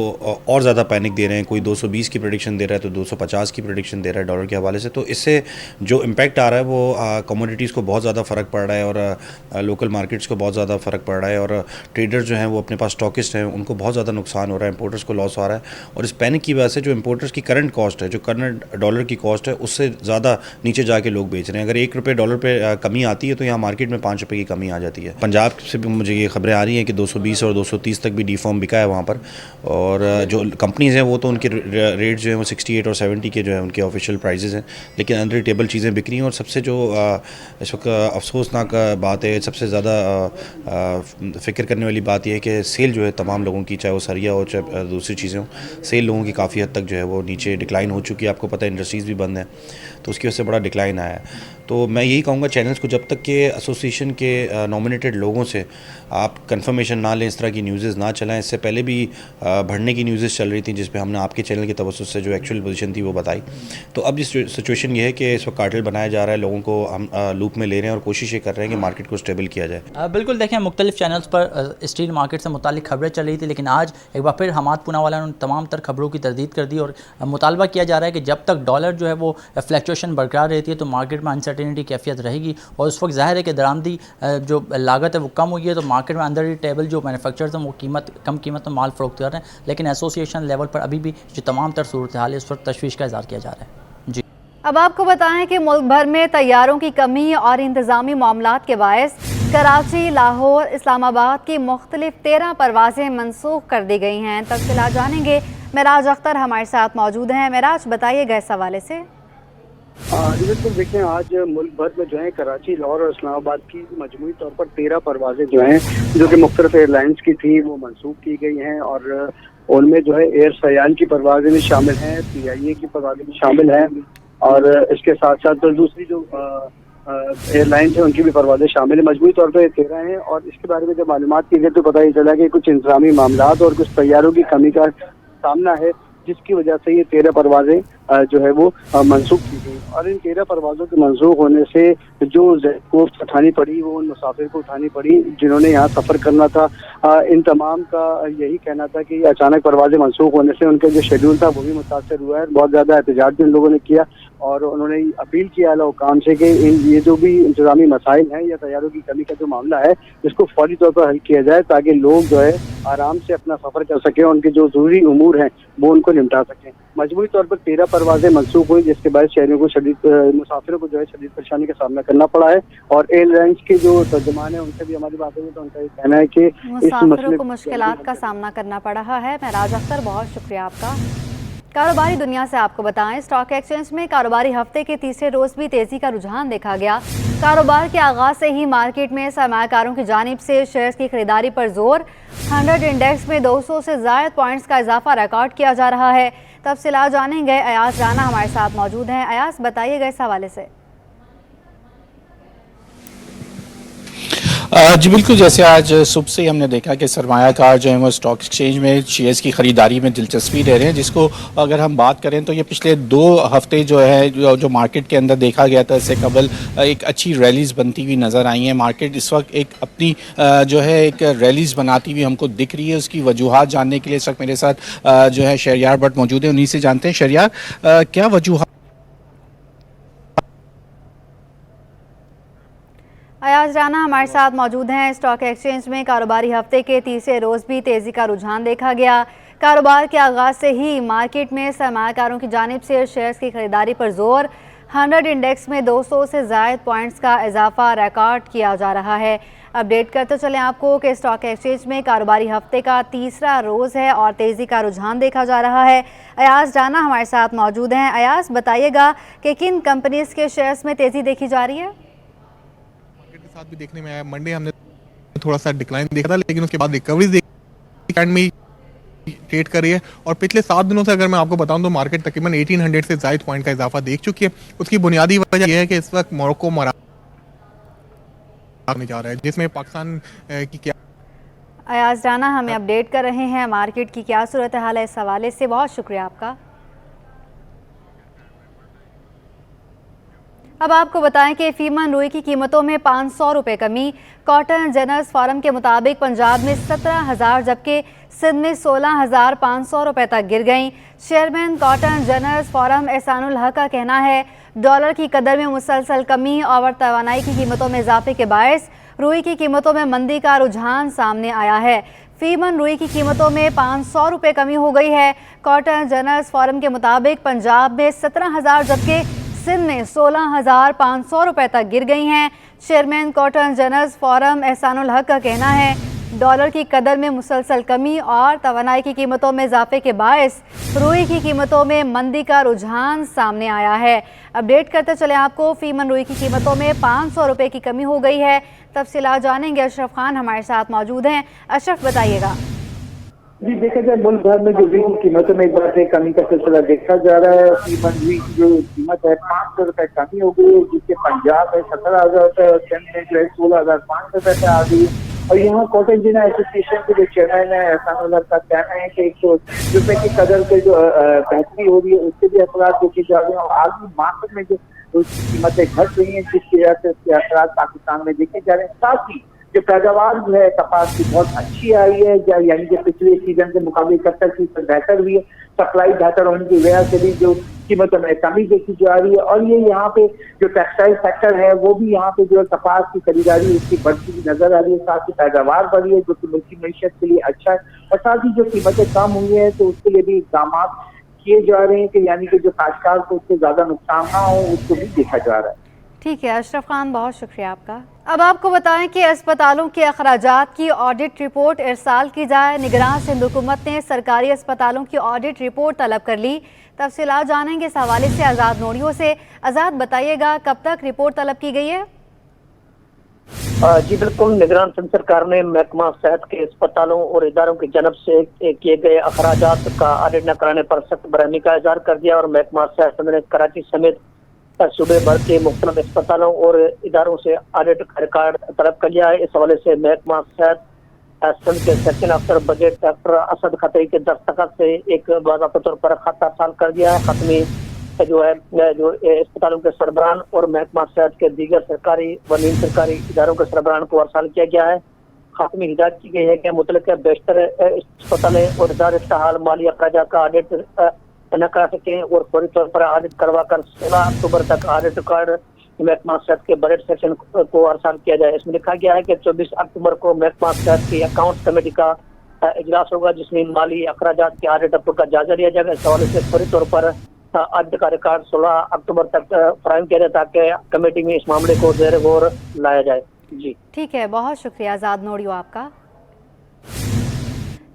और ज़्यादा पैनिक दे रहे हैं। कोई 220 की प्रेडिक्शन दे रहा है तो 250 की प्रेडिक्शन दे रहा है डॉलर के हवाले से। तो इससे जो इम्पैक्ट आ रहा है वो कमोडिटीज़ को बहुत ज़्यादा फ़र्क पड़ रहा है और लोकल मार्केट्स को बहुत ज़्यादा फ़र्क पड़ रहा है और ट्रेडर्स जो हैं वो अपने पास स्टॉकिस्ट हैं उनको बहुत ज़्यादा नुकसान हो रहा है, इंपोर्टर्स को लॉस आ रहा है। और इस पैनिक की वजह से जो इंपोर्टर्स की करंट कॉस्ट है, जो करंट डॉलर की कॉस्ट है, उससे ज़्यादा नीचे जाके लोग बेच रहे हैं। अगर $1 डॉलर पे कमी आती है तो यहाँ मार्केट में $5 की कमी आ जाती है। जाती है। पंजाब से भी मुझे ये खबरें आ रही हैं कि 220 और 230 तक भी डीफॉर्म बिका है वहाँ पर, और जो कंपनीज़ हैं वो तो उनके रेट जो है वो 68 और 70 के जो है उनके ऑफिशियल प्राइजेज़ हैं, लेकिन अंडर टेबल चीज़ें बिक रही हैं। और सबसे जो इस वक्त अफसोसनाक बात है, सबसे ज़्यादा फ़िक्र करने वाली बात यह है कि सेल जो है तमाम लोगों की, चाहे वो सरिया हो चाहे दूसरी चीज़ें हो, सेल लोगों की काफ़ी हद तक जो है वो नीचे डिक्लाइन हो चुकी है। आपको पता है इंडस्ट्रीज़ भी बंद हैं, तो उसकी वजह से बड़ा डिक्लाइन आया है। तो मैं यही कहूँगा चैनल्स को, जब तक के एसोसिएशन के नॉमिनेटेड लोगों से आप कंफर्मेशन ना लें, इस तरह की न्यूज़ ना चलाएं। इससे पहले भी बढ़ने की न्यूज़ चल रही थी जिस पे हमने आपके चैनल की तवज्जो से जो एक्चुअल पोजीशन थी वो बताई। तो अब जिस सिचुएशन ये है कि इस वक्त कार्टेल बनाया जा रहा है, लोगों को हम लूप में ले रहे हैं और कोशिश ये कर रहे हैं कि मार्केट को स्टेबल किया जाए। बिल्कुल देखें, मुख्तलिफ चैनल्स पर स्टील मार्केट से मुतालिक खबरें चल रही थी, लेकिन आज एक बार फिर हमाद पूनावाला ने तमाम तर खबरों की तरदीद कर दी और मुतालबा किया जा रहा है कि जब तक डॉलर जो है वो फ्लक्चुएशन बरकरार रहती है तो मार्केट में अनसर्टेनिटी कैफियत रहेगी। और उस वक्त ज़ाहिर है कि दरामदी जो लागत है वो कम हुई है, तो मार्केट में अंदर टेबल जो मैन्युफैक्चरर्स हैं वो कम कीमत में माल फ़रोख्त कर रहे हैं, लेकिन एसोसिएशन लेवल पर अभी भी जो तमाम तर सूरत हाल है इस वक्त तशवीश का इज़हार किया जा रहा है। जी, अब आपको बताएं कि मुल्क भर में तैयारों की कमी और इंतज़ामी मामलात के बायस कराची, लाहौर, इस्लामाबाद की मुख्तलिफ 13 परवाज़ें मनसूख कर दी गई हैं। तफसीलात जानेंगे, मेराज अख्तर हमारे साथ मौजूद हैं। मेराज, बताइएगा इस हवाले से। बिल्कुल, देखें आज मुल्क भर में जो है कराची, लाहौर और इस्लामाबाद की मजमूई तौर पर 13 परवाज़ें जो हैं जो कि मुख्तलिफ एयरलाइंस की थी वो मनसूख की गई हैं, और उनमें जो है एयर सयान की परवाज़ें भी शामिल हैं, PIA की परवाज़ें भी शामिल हैं, और इसके साथ साथ तो दूसरी जो एयरलाइंस है उनकी भी परवाज़ें शामिल है। मजमूई तौर पर 13 हैं, और इसके बारे में जब मालूमात की गई तो पता ही चला कि कुछ इंतज़ामी मामलात और कुछ तैयारों की कमी का सामना है, जिसकी वजह से ये 13 परवाज़ें जो है वो मनसूख की गई। और इन 13 परवाज़ों के मनसूख होने से जो कॉस्ट उठानी पड़ी वो उन मुसाफिर को उठानी पड़ी जिन्होंने यहाँ सफ़र करना था। इन तमाम का यही कहना था कि अचानक परवाज़ें मनसूख होने से उनका जो शेड्यूल था वो भी मुतासर हुआ है। बहुत ज़्यादा एहतजाज भी उन लोगों ने किया, और उन्होंने अपील किया आला हुकाम से कि ये जो भी इंतज़ामी मसाइल हैं या तैयारों की कमी का जो मामला है इसको फौरी तौर पर हल किया जाए, ताकि लोग जो है आराम से अपना सफ़र कर सकें, उनके जो ज़रूरी उमूर हैं वो उनको निपटा सकें। मजबूरी तौर पर 13 परवाज़ें मनसूख हुई, जिसके बाद शहरियों को मुसाफिरों को जो है शदीद परेशानी का सामना करना पड़ा है। और एयरलाइंस के जो तर्जुमान है उनसे भी हमारी बात हुई तो उनका ये कहना है कि मुसाफिरों को मुश्किलात का सामना करना पड़ रहा है। मेराज अख्तर, बहुत शुक्रिया आपका। कारोबारी दुनिया से आपको बताएं, स्टॉक एक्सचेंज में कारोबारी हफ्ते के तीसरे रोज भी तेजी का रुझान देखा गया। कारोबार के आगाज से ही मार्केट में सरमायाकारों की जानिब से शेयर्स की खरीदारी पर जोर। 100 इंडेक्स में 200 से ज़ायद पॉइंट्स का इजाफा रिकॉर्ड किया जा रहा है। तफसीलात जानेंगे, अयाज राना हमारे साथ मौजूद हैं। अयाज, बताइएगा इस हवाले से। जी बिल्कुल, जैसे आज सुबह से ही हमने देखा कि सरमायाकार जो है वो स्टॉक एक्सचेंज में शेयर्स की ख़रीदारी में दिलचस्पी ले रहे हैं, जिसको अगर हम बात करें तो ये पिछले 2 हफ्ते जो है जो मार्केट के अंदर देखा गया था, इससे कबल एक अच्छी रैलीज़ बनती हुई नज़र आई हैं। मार्केट इस वक्त एक अपनी जो है एक रैलीज़ बनाती हुई हमको दिख रही है। उसकी वजूहात जानने के लिए इस वक्त मेरे साथ जो है शहरयार भट्ट मौजूद है, उन्हीं से जानते हैं। शहरयार, क्या वजूहात? अयाज राना हमारे साथ मौजूद हैं। स्टॉक एक्सचेंज में कारोबारी हफ्ते के तीसरे रोज़ भी तेज़ी का रुझान देखा गया। कारोबार के आगाज़ से ही मार्केट में सरमायाकारों की जानिब से शेयर्स की खरीदारी पर जोर। 100 इंडेक्स में 200 से ज़ायद पॉइंट्स का इजाफा रिकॉर्ड किया जा रहा है। अपडेट करते चलें आपको कि स्टॉक एक्सचेंज में कारोबारी हफ्ते का तीसरा रोज़ है और तेज़ी का रुझान देखा जा रहा है। अयाज राना हमारे साथ मौजूद हैं। अयाज, बताइएगा कि किन कंपनीज़ के शेयर्स में तेज़ी देखी जा रही है? साथ भी देखने में आया। मंडे हमने थोड़ा सा डिक्लाइन देखा था, लेकिन उसके बाद रिकवरीज में ट्रेड कर रही है। और पिछले 7 दिनों से अगर मैं आपको बताऊं तो मार्केट तकरीबन 1800 से ज़ायद पॉइंट का इजाफा देख चुकी है। उसकी बुनियादी वजह यह है कि इस वक्त मोरक्को जा रहा है, जिसमें पाकिस्तान की क्या। अयाज राना हमें अपडेट कर रहे हैं मार्केट की क्या सूरत हाल है, इस हवाले से बहुत शुक्रिया आपका। अब आपको बताएं कि फीमन रुई की कीमतों में 500 रुपये कमी। कॉटन जनरल्स फोरम के मुताबिक पंजाब में 17,000 जबकि सिंध में 16,500 रुपये तक गिर गईं। Chairman cotton generals forum Ehsanul हक का कहना है डॉलर की कदर में मुसलसल कमी और तवानाई की कीमतों में इजाफे के बायस रुई की कीमतों में मंदी का रुझान सामने आया है। फीमन रुई की कीमतों में 500 रुपये कमी हो गई है। कॉटन जनरल्स फोरम के मुताबिक पंजाब में 17,000 जबकि सिंध में 16,500 रुपए तक गिर गई हैं। Chairman cotton generals forum Ehsanul हक का कहना है डॉलर की कदर में मुसलसल कमी और तवानाई की कीमतों में इजाफे के बायस रुई की कीमतों में मंदी का रुझान सामने आया है। अपडेट करते चले आपको, फीमन रुई की कीमतों में 500 रुपए की कमी हो गई है। तफसीलात जानेंगे, अशरफ खान हमारे साथ मौजूद हैं। अशरफ, बताइएगा। जी, देखा जाए मुल्क भर में जो रुई की कीमतों में एक बार से कमी का सिलसिला देखा जा रहा है। फीमन रुई की जो कीमत है 500 रुपए कमी हो गई है, जिसके पंजाब में 17,000 रुपए और सिंध में जो है 16,500 रुपए पे आ गई। और यहाँ कॉटन जिना एसोसिएशन के जो चेयरमैन है एहसानुल हक का कहना है कि 100 रुपए की कदर के जो बेहतरी हो रही है उसके भी असरात देखे जा रहे हैं और आज भी मार्केट में जो उसकी कीमतें घट रही हैं जिसकी वजह से उसके असरात पाकिस्तान में देखे जा रहे हैं। साथ ही जो पैदावार जो है कपास की बहुत अच्छी आई है, यानी कि पिछले सीजन के मुकाबले 71% बेहतर हुई है। सप्लाई बेहतर होने की वजह से भी जो कीमतों में कमी देखी जा रही है और ये यहाँ पे जो टेक्सटाइल सेक्टर है वो भी यहाँ पे जो है कपास की खरीदारी उसकी बढ़ती हुई नजर आ रही है। साथ ही पैदावार बढ़ी है जो कि मुल्की मईशत के लिए अच्छा है और साथ ही जो कीमतें कम हुई है तो उसके लिए भी इकदाम किए जा रहे हैं कि यानी कि जो काश्तकार को उससे ज्यादा नुकसान ना हो उसको भी देखा जा रहा है। ठीक है अशरफ खान, बहुत शुक्रिया आपका। अब आपको बताएं कि अस्पतालों के अखराजात की ऑडिट रिपोर्ट इरसाल की जाए। निगरान सिंध हुकूमत ने सरकारी अस्पतालों की ऑडिट रिपोर्ट तलब कर ली। तफसीलात जानेंगे इस हवाले से आज़ाद नोड़ियों से। आज़ाद, बताइएगा कब तक रिपोर्ट तलब की गई है? जी बिल्कुल, निगरान सिंध सरकार ने महकमा सेहत के अस्पतालों और इदारों की जानब से किए गए अखराजात का ऑडिट न कराने पर सख्त बरहमी का इजहार कर दिया और महकमा सेहत ने कराची समेत सूबे भर के मुख्तलिफ अस्पतालों और इदारों से ऑडिट का रिकॉर्ड तलब कर लिया है। इस हवाले से महकमा सेहत सिंध के सेक्शन अफसर बजट डॉक्टर असद खतरी के दस्तखत से एक बाज़ाब्ता तौर पर खत अरसाल कर दिया है। खत में जो है जो अस्पतालों के सरबराहान और महकमा सेहत के दीगर सरकारी व नीम सरकारी इदारों के सरबराहान को अरसाल किया गया है। खत में हिदायत की गई है कि मुतल्लिका बेशतर अस्पतालें और इदारे ताहाल माली अखराजात का ऑडिट न करा सकें और फौरी तौर पर ऑडिट करवा कर 16 अक्टूबर तक ऑडिट रिकॉर्ड महकमा सेहत के बजट सेक्शन को अरसाल किया जाए। इसमें लिखा गया है कि 24 अक्टूबर को महकमा सेहत की अकाउंट कमेटी का इजलास होगा जिसमें माली अखराजात के ऑडिट रिपोर्ट का जायजा लिया जाएगा। इस हवाले से फौरी तौर पर ऑडिट का रिकॉर्ड 16 अक्टूबर तक फराहम किया जाए ताकि कमेटी में इस मामले को ज़ेर गौर लाया जाए। जी ठीक है, बहुत शुक्रिया आज़ाद नोड़ियो आपका।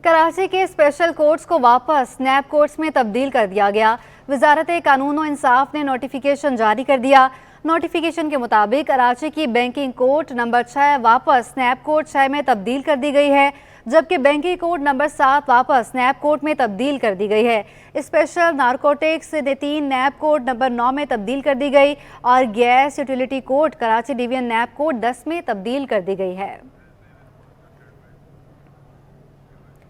कराची के स्पेशल कोर्ट्स को वापस नैब कोर्ट्स में तब्दील कर दिया गया। वजारत कानून और इंसाफ ने नोटिफिकेशन जारी कर दिया। नोटिफिकेशन के मुताबिक कराची की बैंकिंग कोर्ट नंबर 6 वापस नैब कोर्ट 6 में तब्दील कर दी गई है, जबकि बैंकिंग कोर्ट नंबर 7 वापस नैब कोर्ट में तब्दील कर दी गई है। Special narcotics 3 NAB court number 9 में तब्दील कर दी गई और gas utility court Karachi division NAB court 10 में तब्दील कर दी गई है।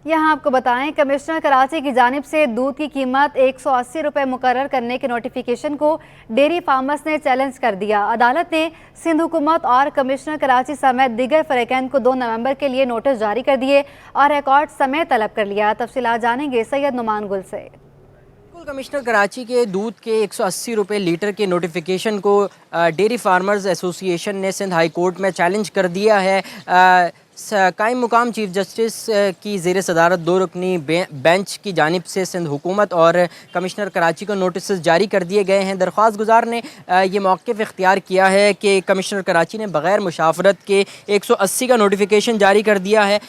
यहाँ आपको बताएं, कमिश्नर कराची की जानिब से दूध की कीमत 180 रुपये मुकर्रर करने के नोटिफिकेशन को डेयरी फार्मर्स ने चैलेंज कर दिया। अदालत ने सिंध हुकूमत और कमिश्नर कराची समेत दीगर फरीकैन को 2 नवंबर के लिए नोटिस जारी कर दिए और रिकॉर्ड समय तलब कर लिया। तफसीलात जानेंगे सैयद नुमान गुल से। कमिश्नर कराची के दूध के 180 रुपये लीटर के नोटिफिकेशन को डेयरी फार्मर्स एसोसिएशन ने सिंध हाई कोर्ट में चैलेंज कर दिया है। कायम मुकाम चीफ जस्टिस की ज़ेर सदारत 2 रुकनी बेंच की जानिब से सिंध हुकूमत और कमिश्नर कराची को नोटिस जारी कर दिए गए हैं। दरख्वास्त गुजार ने ये मौक़िफ़ इख्तियार किया है कि कमिश्नर कराची ने बग़ैर मुशावरत के 180 का नोटिफिकेशन जारी कर दिया है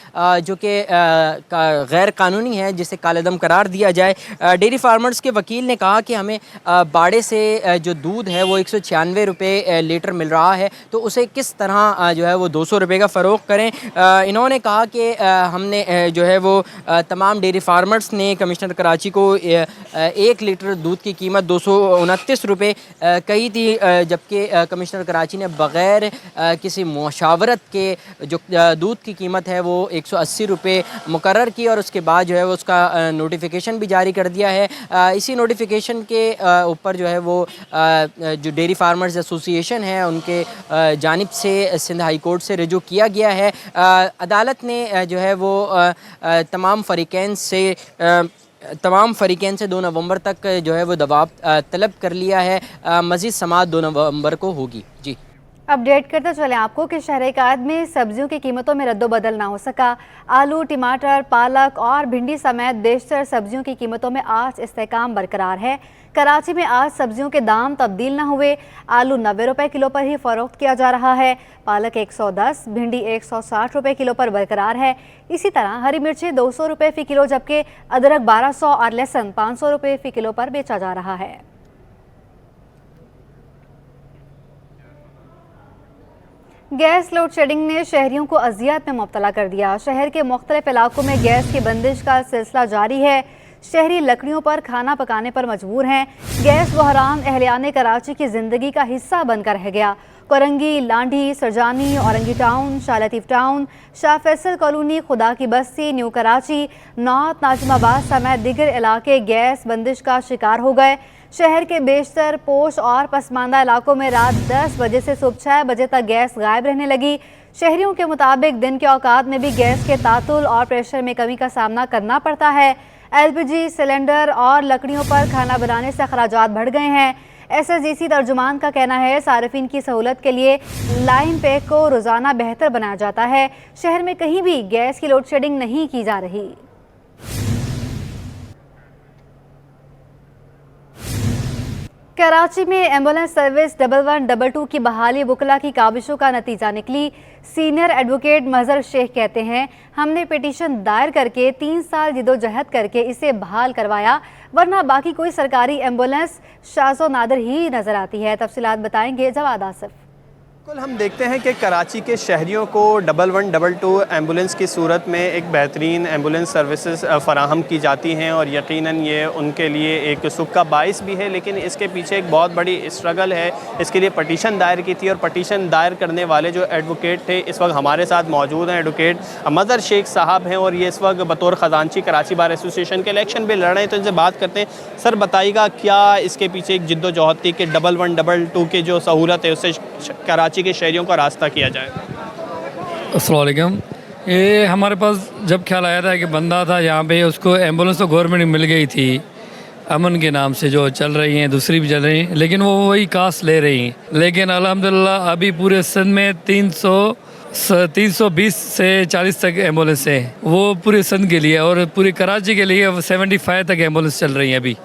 जो कि गैर कानूनी है, जिसे कालेदम करार दिया जाए। डेयरी फार्मर्स के वकील ने कहा कि हमें बाड़े से जो दूध है वो 196 रुपये लीटर मिल रहा है, तो उसे किस तरह जो है वो 200 रुपये का फ़रोग़ करें। इन्होंने कहा कि हमने जो है वो तमाम डेयरी फार्मर्स ने कमिश्नर कराची को 1 लीटर दूध की कीमत 229 रुपये कही थी, जबकि कमिश्नर कराची ने बग़ैर किसी मुशावरत के जो दूध की कीमत है वो 180 रुपये मुकर्रर की और उसके बाद जो है वो उसका नोटिफिकेशन भी जारी कर दिया है। इसी नोटिफिकेशन के ऊपर जो है वो जो डेयरी फार्मर्स एसोसिएशन है उनके जानिब से सिंध हाई कोर्ट से रुजू किया गया है। अदालत ने जो है वो तमाम फ़रीक़ैन से 2 नवंबर तक जो है वो दबाव तलब कर लिया है। मज़ीद समाअत 2 नवंबर को होगी। जी अपडेट करते चले आपको कि शहर कायद में सब्जियों की कीमतों में रद्दोबदल ना हो सका। आलू, टमाटर, पालक और भिंडी समेत बेशतर सब्जियों की कीमतों में आज इस्तेहकाम बरकरार है। कराची में आज सब्जियों के दाम तब्दील न हुए। आलू 90 रुपए किलो पर ही फरोख्त किया जा रहा है। पालक 110, भिंडी 160 रुपए किलो पर बरकरार है। इसी तरह हरी मिर्ची 200 रुपए फी किलो, जबकि अदरक 1200 और लहसुन 500 रुपए फी किलो पर बेचा जा रहा है। गैस लोड शेडिंग ने शहरियों को अजियत में मुब्तला कर दिया। शहर के मुख्तलिफ इलाकों में गैस की बंदिश का सिलसिला जारी है। शहरी लकड़ियों पर खाना पकाने पर मजबूर हैं। गैस बहरान अहलियाने कराची की ज़िंदगी का हिस्सा बनकर रह गया। Korangi, Landhi, Sarjani, Orangi town, Shah Latif town, Shah Faisal colony, खुदा की बस्ती, न्यू कराची, नॉर्थ, नाजिमाबाद समेत दीगर इलाके गैस बंदिश का शिकार हो गए। शहर के बेशतर पोश और पसमानदा इलाकों में रात 10 बजे से सुबह 6 बजे तक गैस गायब रहने लगी। शहरियों के मुताबिक दिन के औकात में भी गैस के तातुल और प्रेशर में कमी का सामना करना पड़ता है। LPG सिलेंडर और लकड़ियों पर खाना बनाने से अखराजात बढ़ गए हैं। SSDC तर्जुमान का कहना है सार्फिन की सहूलत के लिए लाइन पैक को रोज़ाना बेहतर बनाया जाता है। शहर में कहीं भी गैस की लोड शेडिंग नहीं की जा रही। कराची में एम्बुलेंस सर्विस 1122 की बहाली वकला की काविशों का नतीजा निकली। सीनियर एडवोकेट मजहर शेख कहते हैं, हमने पिटीशन दायर करके 3 साल जिदोजहद करके इसे बहाल करवाया, वरना बाकी कोई सरकारी एम्बुलेंस शाज़ो नादर ही नजर आती है। तफसीलात बताएंगे जवाद आसिफ। बिल्कुल, हम देखते हैं कि कराची के शहरियों को 1122 एम्बुलेंस की सूरत में एक बेहतरीन एम्बुलेंस सर्विसेज फ़राहम की जाती हैं और यकीनन ये उनके लिए एक सुख का बाइस भी है। लेकिन इसके पीछे एक बहुत बड़ी स्ट्रगल है। इसके लिए पटिशन दायर की थी और पटिशन दायर करने वाले जो एडवोकेट थे इस वक्त हमारे साथ मौजूद हैं। एडवोकेट मजहर शेख साहब हैं और ये इस वक्त बतौर ख़जानची कराची बार एसोसिएशन के इलेक्शन भी लड़ रहे हैं। तो इनसे बात करते हैं। सर बताइएगा, क्या इसके पीछे एक जिद्दोजहद थी कि 1122 की जो सहूलत है उससे कराची के शहरियों का रास्ता किया जाए? अस्सलाम वालेकुम। ये हमारे पास जब ख्याल आया था कि बंदा था यहाँ पे, उसको एम्बुलेंस तो गवर्नमेंट मिल गई थी अमन के नाम से, जो चल रही हैं, दूसरी भी चल रही हैं, लेकिन वो वही कास्ट ले रही हैं। लेकिन अल्हम्दुलिल्लाह अभी पूरे सिंध में 320 से 40 तक एम्बुलेंस है, वो पूरे सिंध के लिए, और पूरी कराची के लिए 75 तक एम्बुलेंस चल रही हैं। अभी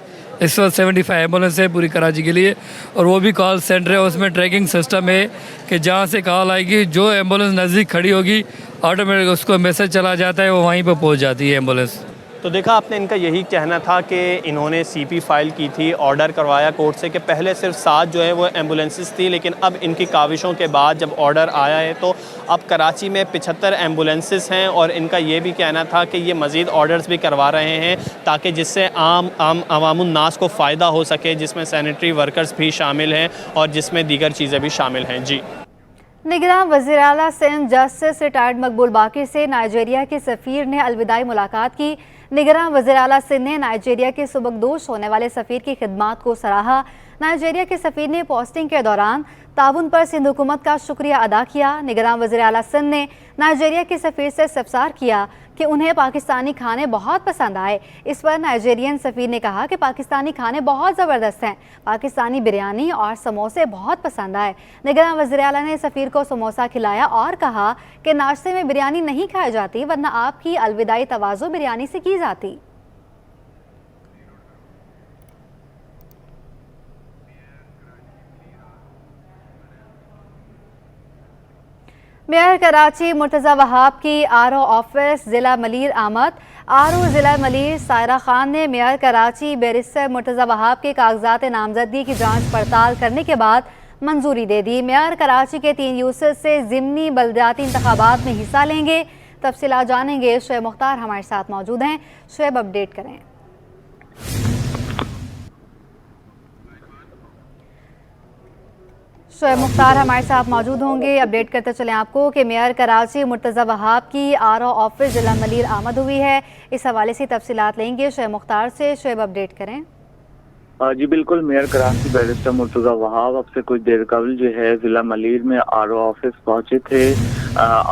इस वक्त 75 एम्बुलेंस है पूरी कराची के लिए, और वो भी कॉल सेंटर है। उसमें ट्रैकिंग सिस्टम है कि जहाँ से कॉल आएगी, जो एम्बुलेंस नज़दीक खड़ी होगी ऑटोमेटिक उसको मैसेज चला जाता है, वो वहीं पर पहुँच जाती है एम्बुलेंस। तो देखा आपने, इनका यही कहना था कि इन्होंने CP फाइल की थी, ऑर्डर करवाया कोर्ट से कि पहले सिर्फ 7 जो है वो एम्बुलेंसेस थी, लेकिन अब इनकी काविशों के बाद जब ऑर्डर आया है तो अब कराची में 75 एम्बुलेंसेस हैं। और इनका ये भी कहना था कि ये मज़ीद ऑर्डर्स भी करवा रहे हैं ताकि जिससे आम अवामुन्नास को फ़ायदा हो सके, जिसमें सैनिटरी वर्कर्स भी शामिल हैं और जिसमें दीगर चीज़ें भी शामिल हैं। जी। निगरान वज़ीर आला सिंध जस्टिस रिटायर्ड मकबूल बाकी से नाइजीरिया के सफ़ीर ने अलविदाई मुलाकात की। निगरान वज़ीर आला सिंध ने नाइजीरिया के सुबकदोश होने वाले सफ़ीर की खिदमात को सराहा। नाइजीरिया के सफ़ीर ने पोस्टिंग के दौरान ताउन पर सिंध हुकूमत का शुक्रिया अदा किया। निगरान वज़ीर आला सिंध ने नाइजीरिया के सफ़ीर से इस्तफसार किया कि उन्हें पाकिस्तानी खाने बहुत पसंद आए। इस पर नाइजीरियन सफ़ीर ने कहा कि पाकिस्तानी खाने बहुत ज़बरदस्त हैं, पाकिस्तानी बिरयानी और समोसे बहुत पसंद आए। निगरान वज़ीर आला ने सफ़ीर को समोसा खिलाया और कहा कि नाश्ते में बिरयानी नहीं खाई जाती, वरना आपकी अलविदाई तवाज़ो बिरयानी से की जाती। मेयर कराची मुर्तज़ा वहाब की RO ऑफिस ज़िला मलीर आमद। RO ज़िला मलीर सायरा खान ने मेयर कराची बैरिस्टर मुर्तज़ा वहाब के कागजात नामजदगी की जांच पड़ताल करने के बाद मंजूरी दे दी। मेयर कराची के 3 यूसुफ से ज़िमनी बलदियाती इंतखाबात में हिस्सा लेंगे। तफसीलात जानेंगे। शुएब मुख्तार हमारे साथ मौजूद हैं। शुएब, अपडेट करें। शुएब मुख्तार हमारे साथ मौजूद होंगे। अपडेट करते चलें आपको कि मेयर कराची मुर्तज़ा वहाब की RO ऑफिस ज़िला मलीर आमद हुई है। इस हवाले से तफसीलात लेंगे शुएब मुख्तार से। शुएब, अपडेट करें। जी बिल्कुल, मेयर कराची बैरिस्टर मुर्तज़ा वहाब अब से कुछ देर कबल जो है ज़िला मलीर में RO ऑफिस पहुंचे थे।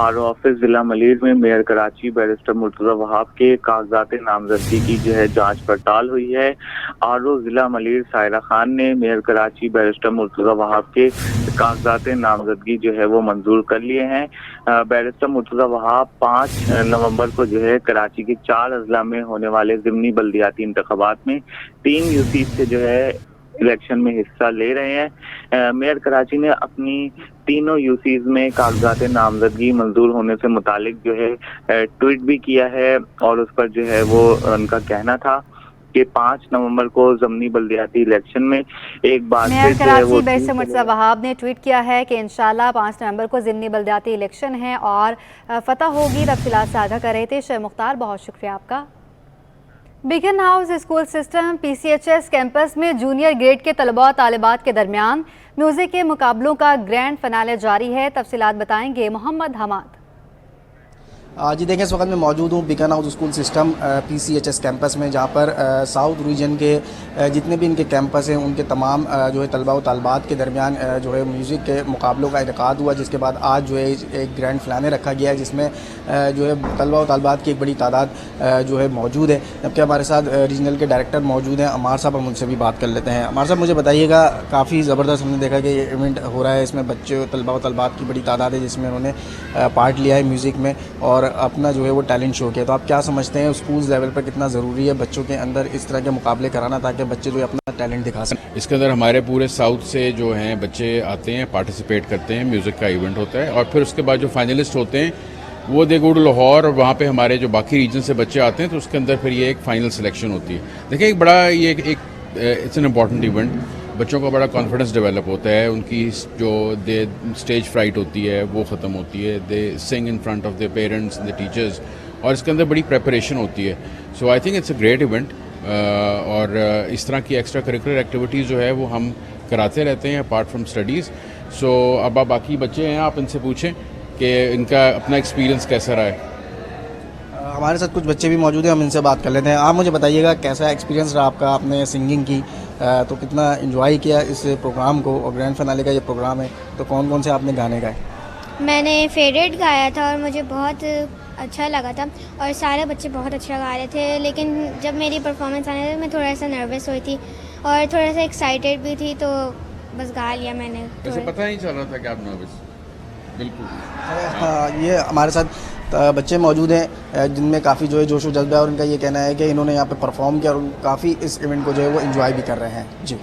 RO ऑफिस ज़िला मलीर में मेयर कराची बैरिस्टर मुर्तज़ा वहाब के कागजात नामजदगी की जो है जांच पड़ताल हुई है। RO ज़िला मलीर सायरा खान ने मेयर कराची बैरिस्टर मुर्तज़ा वहाब के कागजात नामजदगी जो है वो मंजूर कर लिए हैं। बैरिस्टर मुर्तज़ा वहाब 5 नवंबर को जो है कराची के 4 अजला में होने वाले ज़िमनी बल्दियाती इंतखाबात में 3 यूसी से जो है इलेक्शन में हिस्सा ले रहे हैं। मेयर कराची ने अपनी तीनों यूसीज में कागजात नामजदगी मंजूर होने से मुतालिक जो है ट्वीट भी किया है और उस पर जो है वो उनका कहना था कि 5 नवंबर को ज़मनी बल्दियाती इलेक्शन में एक बार मेयर फिर जो है वो कराची बैरिस्टर मुर्तज़ा वहाब ने ट्वीट किया है कि इंशाल्लाह 5 नवंबर को ज़मनी बल्दियाती इलेक्शन है और फतह होगी। तफसीलात साझा कर रहे थे शेख मुख्तार, बहुत शुक्रिया आपका। Beaconhouse school system PCHS campus में जूनियर ग्रेड के तलबा और तालिबात के दरमियान म्यूज़िक के मुकाबलों का ग्रैंड फिनाले जारी है। तफसीलात बताएंगे मोहम्मद हमाद। जी देखें, इस वक्त मैं मौजूद हूँ Beaconhouse school system PCHS campus में, जहाँ पर साउथ रीजन के जितने भी इनके कैंपस हैं उनके तमाम जो है तलबा व तालबात के दरमियान जो है म्यूज़िक के मुकाबलों का इनेकाद हुआ, जिसके बाद आज जो है एक ग्रैंड फिनाले रखा गया है जिसमें जो है तलबा व तालबात की एक बड़ी तादाद जो है मौजूद है। जबकि हमारे साथ रीजनल के डायरेक्टर मौजूद हैं अमार साहब, हम उनसे भी बात कर लेते हैं। अमार साहब, मुझे बताइएगा, काफ़ी ज़बरदस्त हमने देखा कि ये इवेंट हो रहा है, इसमें बच्चे तलबा व तालबात की बड़ी तादाद है जिसमें उन्होंने पार्ट लिया है म्यूज़िक में और अपना जो है वो टैलेंट शो किया। तो आप क्या समझते हैं स्कूल लेवल पर कितना ज़रूरी है बच्चों के अंदर इस तरह के मुकाबले कराना ताकि बच्चे जो है अपना टैलेंट दिखा सकें? इसके अंदर हमारे पूरे साउथ से जो हैं बच्चे आते हैं, पार्टिसिपेट करते हैं, म्यूज़िक का इवेंट होता है और फिर उसके बाद जो फाइनलिस्ट होते हैं वो दे गो टू लाहौर और वहाँ पे हमारे जो बाकी रीजन से बच्चे आते हैं तो उसके अंदर फिर ये एक फाइनल सिलेक्शन होती है। देखिए, एक बड़ा ये एक इट्स एन इम्पॉर्टेंट इवेंट, बच्चों का बड़ा कॉन्फिडेंस डेवलप होता है, उनकी जो दे स्टेज फ्राइट होती है वो ख़त्म होती है, they sing in front of the parents and the teachers और इसके अंदर बड़ी प्रेपरेशन होती है। So I think it's a great event और इस तरह की एक्स्ट्रा करिकुलर एक्टिविटीज़ जो है वो हम कराते रहते हैं अपार्ट फ्रॉम स्टडीज़। सो अब आप बाकी बच्चे हैं, आप इनसे पूछें कि इनका अपना एक्सपीरियंस कैसा रहा है। हमारे साथ कुछ बच्चे भी मौजूद हैं, हम इनसे बात कर लेते हैं। आप मुझे बताइएगा कैसा एक्सपीरियंस रहा आपका, आपने सिंगिंग की तो कितना एंजॉय किया इस प्रोग्राम को, और ग्रैंड फिनाले का ये प्रोग्राम है तो कौन कौन से आपने गाने गाए? मैंने फेवरेट गाया था और मुझे बहुत अच्छा लगा था और सारे बच्चे बहुत अच्छा गा रहे थे, लेकिन जब मेरी परफॉर्मेंस आने लगी मैं थोड़ा सा नर्वस हुई थी और थोड़ा सा एक्साइटेड भी थी, तो बस गा लिया मैंने। वैसे पता ही चल रहा था कि आप नर्वस? बिल्कुल। हाँ, ये हमारे साथ बच्चे मौजूद हैं जिनमें काफ़ी जो है जोश व जज्बा है और इनका ये कहना है कि इन्होंने यहाँ पे परफॉर्म किया और काफ़ी इस इवेंट को जो है वो एंजॉय भी कर रहे हैं। जी।